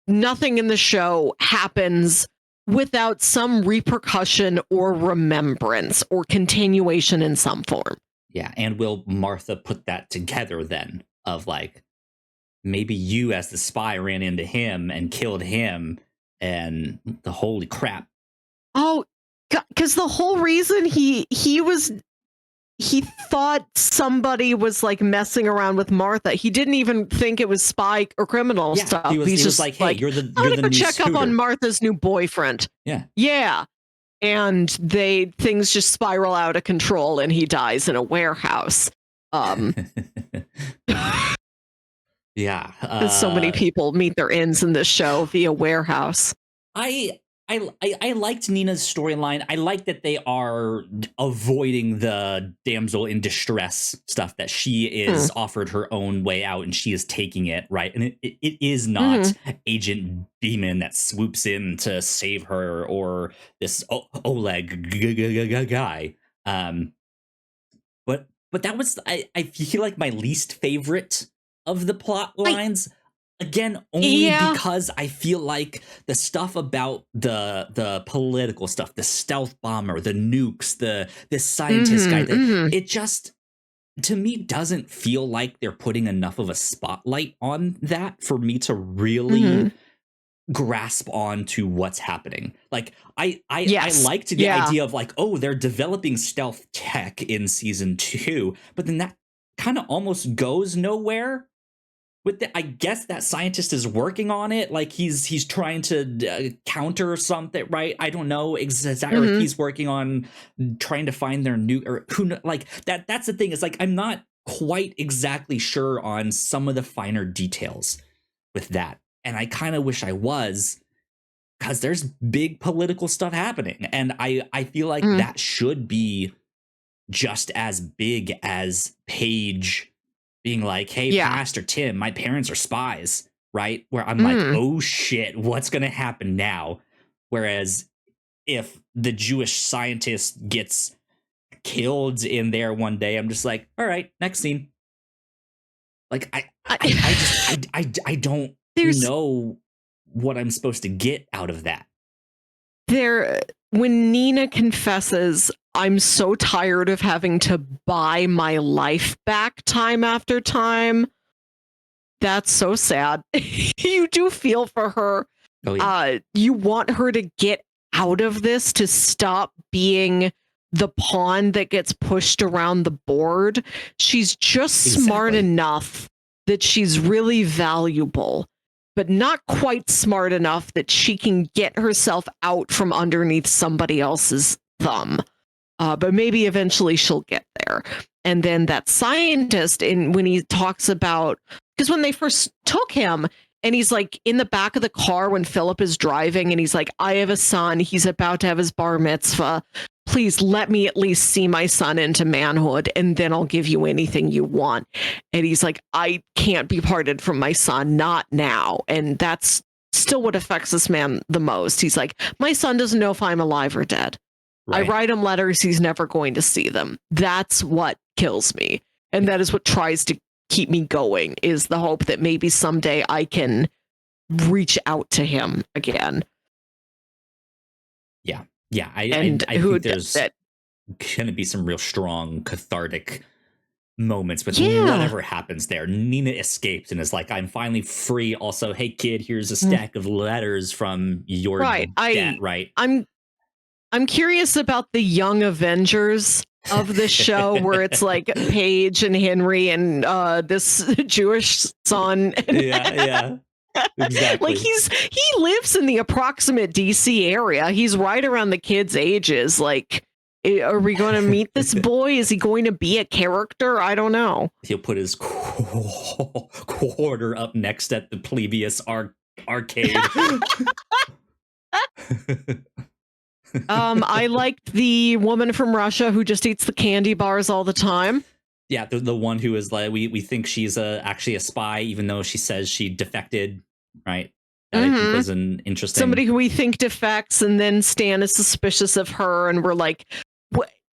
nothing in the show happens without some repercussion or remembrance or continuation in some form. Yeah, and will Martha put that together then of like, maybe you as the spy ran into him and killed him and the holy crap. Oh, because the whole reason he thought somebody was like messing around with Martha. He didn't even think it was spy or criminal stuff. He's just like, hey, you're the I'm gonna go check scooter. Up on Martha's new boyfriend. Yeah. And things just spiral out of control and he dies in a warehouse. Yeah. So many people meet their ends in this show via warehouse. I liked Nina's storyline. I like that they are avoiding the damsel in distress stuff, that she is offered her own way out and she is taking it, right? And it is not Agent Demon that swoops in to save her, or this Oleg guy. But that was, I feel like, my least favorite of the plot lines. Again, only because I feel like the stuff about the political stuff, the stealth bomber, the nukes, this scientist guy, it just, to me, doesn't feel like they're putting enough of a spotlight on that for me to really grasp onto what's happening. Like, I liked the idea of like, oh, they're developing stealth tech in season 2, but then that kind of almost goes nowhere. I guess that scientist is working on it, like he's trying to counter something, right? I don't know exactly, or if he's working on trying to find their new, or who, like that's the thing, is like I'm not quite exactly sure on some of the finer details with that, and I kind of wish I was, because there's big political stuff happening, and I feel like that should be just as big as Paige being like, hey, Pastor Tim, my parents are spies, right? Where I'm like, oh shit, what's going to happen now? Whereas if the Jewish scientist gets killed in there one day, I'm just like, all right, next scene. Like, I don't know what I'm supposed to get out of that. when Nina confesses, I'm so tired of having to buy my life back time after time. That's so sad. You do feel for her. Oh, yeah. You want her to get out of this, to stop being the pawn that gets pushed around the board. She's just smart enough that she's really valuable, but not quite smart enough that she can get herself out from underneath somebody else's thumb. But maybe eventually she'll get there. And then that scientist, when he talks about, because when they first took him, and he's like in the back of the car when Philip is driving, and he's like, I have a son. He's about to have his bar mitzvah. Please let me at least see my son into manhood, and then I'll give you anything you want. And he's like, I can't be parted from my son, not now. And that's still what affects this man the most. He's like, my son doesn't know if I'm alive or dead. Right. I write him letters. He's never going to see them. That's what kills me. And that is what tries to keep me going, is the hope that maybe someday I can reach out to him again. Yeah. Yeah. I think there's going to be some real strong cathartic moments with whatever happens there. Nina escapes and is like, I'm finally free. Also, hey, kid, here's a stack of letters from your dad, right? I'm curious about the young Avengers of the show, where it's like Paige and Henry and this Jewish son. Yeah, exactly. Like he lives in the approximate DC area. He's right around the kids' ages. Like, are we going to meet this boy? Is he going to be a character? I don't know. He'll put his quarter up next at the Polybius arcade. I liked the woman from Russia who just eats the candy bars all the time. Yeah, the one who is like, we think she's actually a spy, even though she says she defected, right? That I think was an interesting... Somebody who we think defects, and then Stan is suspicious of her, and we're like,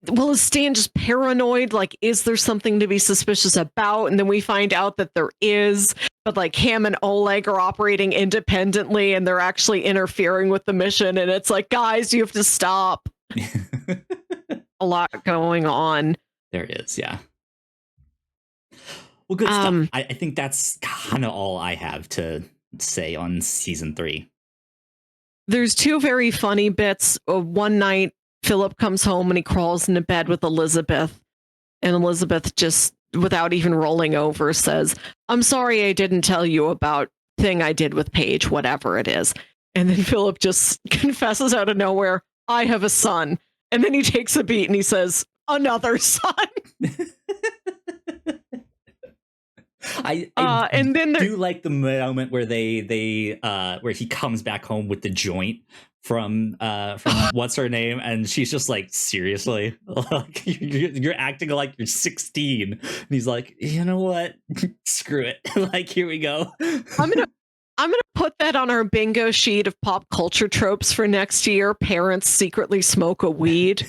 well, is Stan just paranoid? Like, is there something to be suspicious about? And then we find out that there is, but like him and Oleg are operating independently, and they're actually interfering with the mission. And it's like, guys, you have to stop. A lot going on. There is, yeah. Well, good stuff. I think that's kind of all I have to say on season 3. There's 2 very funny bits. One night, Philip comes home and he crawls into bed with Elizabeth, and Elizabeth, just without even rolling over, says, I'm sorry I didn't tell you about thing I did with Paige, whatever it is. And then Philip just confesses out of nowhere, I have a son. And then he takes a beat and he says, another son. I and then do like the moment where they where he comes back home with the joint from what's her name, and she's just like, seriously, like, you're acting like you're 16, and he's like, you know what, screw it, like, here we go. I'm gonna put that on our bingo sheet of pop culture tropes for next year. Parents secretly smoke a weed.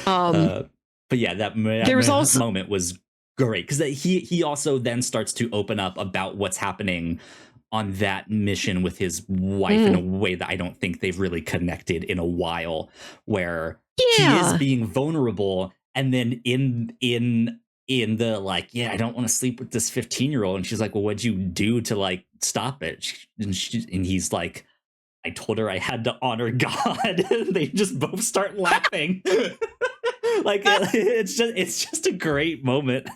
But yeah, that moment was great, because he also then starts to open up about what's happening on that mission with his wife in a way that I don't think they've really connected in a while, where he is being vulnerable, and then in the like, I don't want to sleep with this 15-year-old, and she's like, well, what'd you do to like stop it? And he's like, I told her I had to honor God. They just both start laughing. Like, it's just a great moment.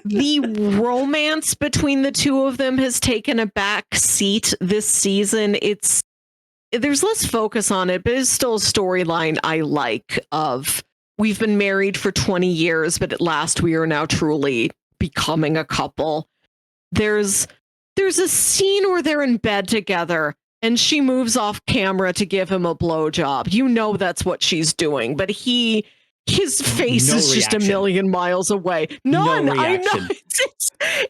The romance between the two of them has taken a back seat this season. There's less focus on it, but it's still a storyline I like, of we've been married for 20 years, but at last we are now truly becoming a couple. There's a scene where they're in bed together, and she moves off camera to give him a blowjob. You know that's what she's doing, but his face is just a million miles away. None. I know.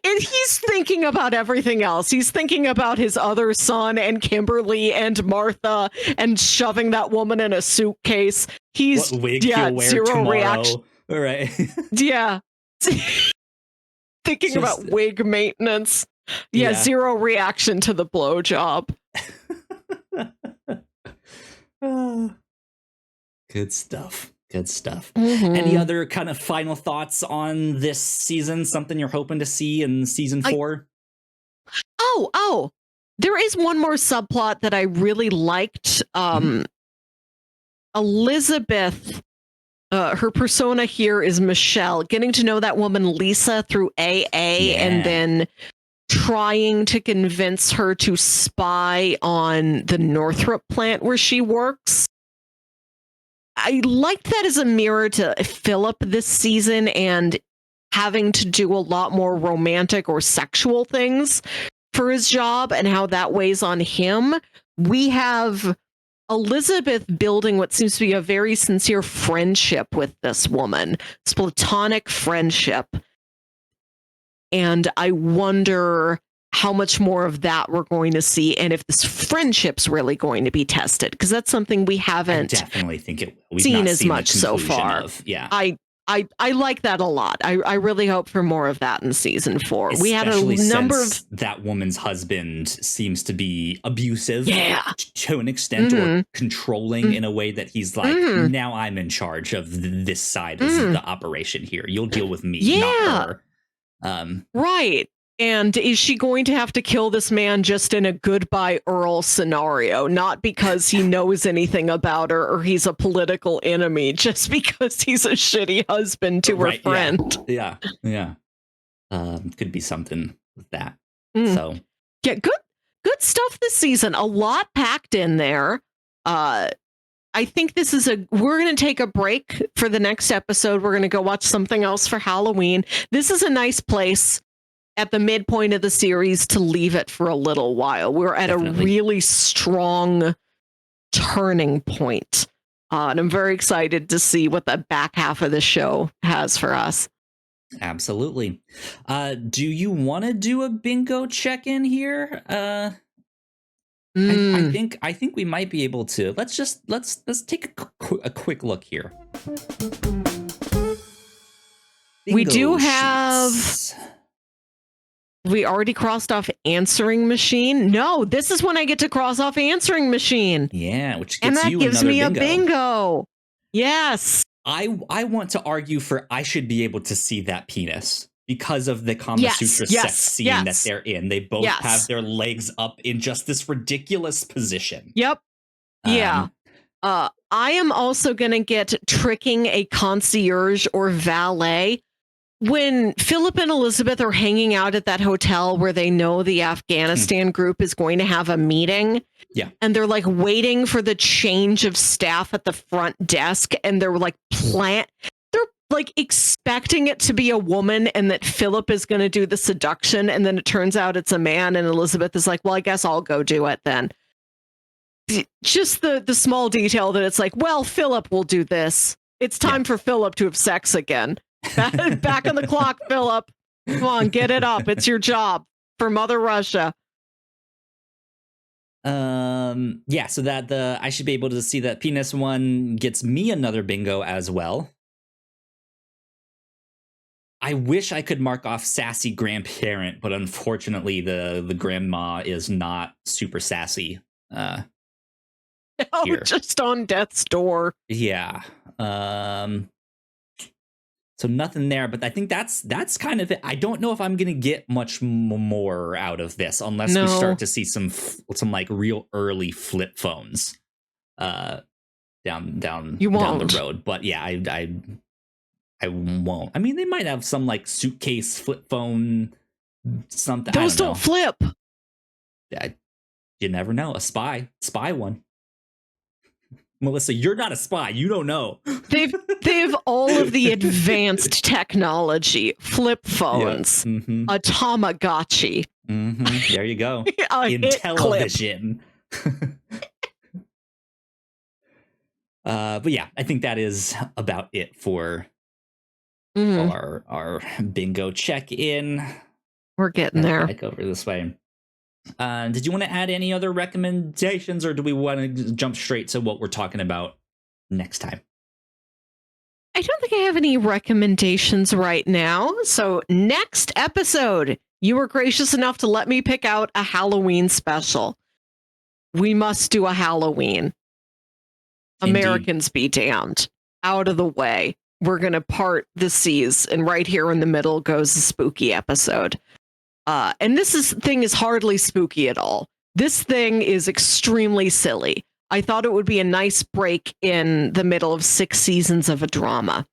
And he's thinking about everything else. He's thinking about his other son and Kimberly and Martha and shoving that woman in a suitcase. He's what wig he'll wear zero tomorrow. Reaction. All right. Yeah. Thinking about wig maintenance. Yeah, zero reaction to the blowjob. Ah, good stuff. Good stuff. Mm-hmm. Any other kind of final thoughts on this season? Something you're hoping to see in season 4? Oh, there is one more subplot that I really liked. Elizabeth, her persona here is Michelle, getting to know that woman Lisa through AA, and then trying to convince her to spy on the Northrop plant where she works. I liked that as a mirror to Philip this season, and having to do a lot more romantic or sexual things for his job and how that weighs on him. We have Elizabeth building what seems to be a very sincere friendship with this woman. It's platonic friendship. And I wonder how much more of that we're going to see, and if this friendship's really going to be tested, because that's something we haven't definitely think it will. We've seen not as seen much so far. Yeah. I like that a lot. I really hope for more of that in season 4. Especially we had a number of that woman's husband seems to be abusive to an extent, or controlling in a way that he's like, now I'm in charge of this side of the operation here. You'll deal with me, not her. Right. And is she going to have to kill this man just in a goodbye Earl scenario? Not because he knows anything about her or he's a political enemy, just because he's a shitty husband to her friend. Yeah. Could be something with that. So yeah, good stuff this season. A lot packed in there. I think this is we're going to take a break for the next episode. We're going to go watch something else for Halloween. This is a nice place at the midpoint of the series to leave it for a little while. We're at a really strong turning point. And I'm very excited to see what the back half of the show has for us. Absolutely. Do you want to do a bingo check-in here? I think we might be able to. Let's take a quick look here. We do have. We already crossed off answering machine. No, this is when I get to cross off answering machine. Yeah, which gets you gives me bingo. A bingo. Yes. I want to argue for I should be able to see that penis because of the Kama Sutra sex scene that they're in. They both have their legs up in just this ridiculous position. Yep. Yeah. I am also going to get tricking a concierge or valet. When Philip and Elizabeth are hanging out at that hotel where they know the Afghanistan group is going to have a meeting, and they're like waiting for the change of staff at the front desk, and they're like expecting it to be a woman and that Philip is going to do the seduction, and then it turns out it's a man, and Elizabeth is like, well, I guess I'll go do it then. Just the small detail that it's like, well, Philip will do this. It's time for Philip to have sex again. Back on the clock, Philip. Come on, get it up. It's your job for Mother Russia. So that I should be able to see that penis one gets me another bingo as well. I wish I could mark off sassy grandparent, but unfortunately the grandma is not super sassy. Just on death's door. Yeah. So nothing there, but I think that's kind of it. I don't know if I'm gonna get much more out of this unless we start to see some like real early flip phones, down the road. But yeah, I won't. I mean, they might have some like suitcase flip phone something. Those don't flip. You never know. A spy one. Melissa, you're not a spy. You don't know. They've all of the advanced technology, flip phones, a Tamagotchi. There you go. In television. But yeah, I think that is about it for our bingo check-in. We're getting there. Back over this way. Did you want to add any other recommendations, or do we want to jump straight to what we're talking about next time? I don't think I have any recommendations right now. So next episode, you were gracious enough to let me pick out a Halloween special. we must do a Halloween. Indeed. Americans be damned. Out of the way. We're going to part the seas, and right here in the middle goes a spooky episode. And thing is hardly spooky at all. This thing is extremely silly. I thought it would be a nice break in the middle of 6 seasons of a drama.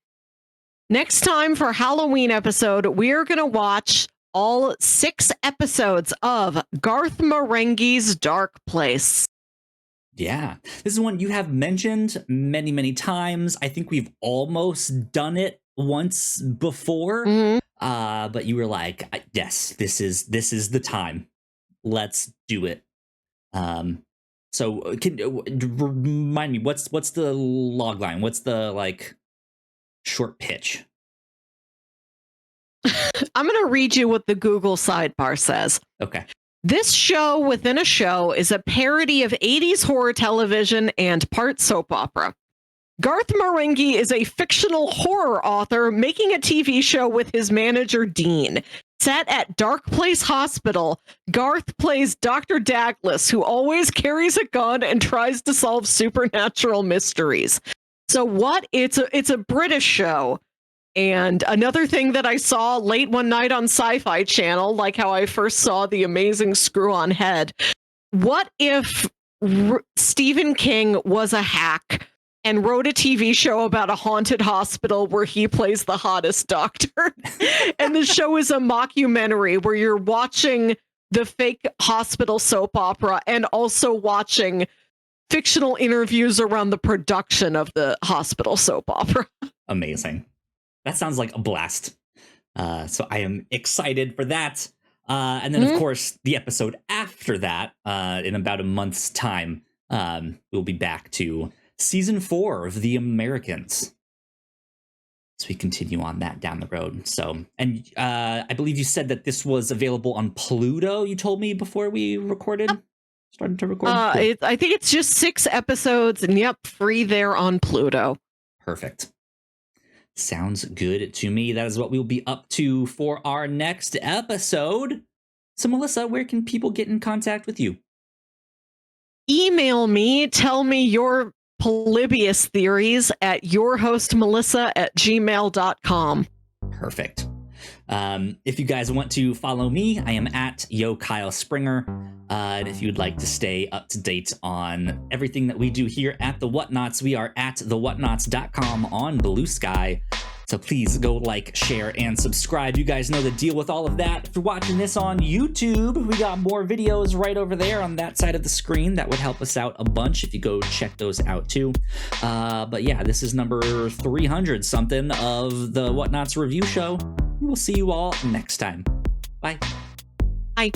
Next time for Halloween episode, we're going to watch all 6 episodes of Garth Marenghi's Dark Place. Yeah, this is one you have mentioned many, many times. I think we've almost done it once before, but you were like, "Yes, this is the time. Let's do it." So, can remind me what's the log line? What's the short pitch? I'm going to read you what the Google sidebar says. Okay. This show within a show is a parody of 80s horror television and part soap opera. Garth Marenghi is a fictional horror author making a TV show with his manager, Dean. Set at Dark Place Hospital, Garth plays Dr. Douglas, who always carries a gun and tries to solve supernatural mysteries. So it's a British show. And another thing that I saw late one night on Sci-Fi Channel, like how I first saw The Amazing Screw-On Head, what if Stephen King was a hack and wrote a TV show about a haunted hospital where he plays the hottest doctor? And the show is a mockumentary where you're watching the fake hospital soap opera and also watching fictional interviews around the production of the hospital soap opera. Amazing. That sounds like a blast. So I am excited for that. And then, of course, the episode after that, in about a month's time, we'll be back to season 4 of The Americans. So we continue on that down the road. So, and I believe you said that this was available on Pluto, you told me before we started to record. I think it's just 6 episodes, and free there on Pluto. Perfect. Sounds good to me. That is what we'll be up to for our next episode. So, Melissa, where can people get in contact with you? Email me. Tell me your Polybius theories at yourhostmelissa@gmail.com. Perfect. If you guys want to follow me, I am at YoKyleSpringer. And if you'd like to stay up to date on everything that we do here at The Whatnauts, we are at thewhatnauts.com on Blue Sky. So please go like, share, and subscribe. You guys know the deal with all of that. If you're watching this on YouTube, we got more videos right over there on that side of the screen. That would help us out a bunch if you go check those out too. But yeah, this is number 300 something of the Whatnauts review show. We'll see you all next time. Bye. Bye.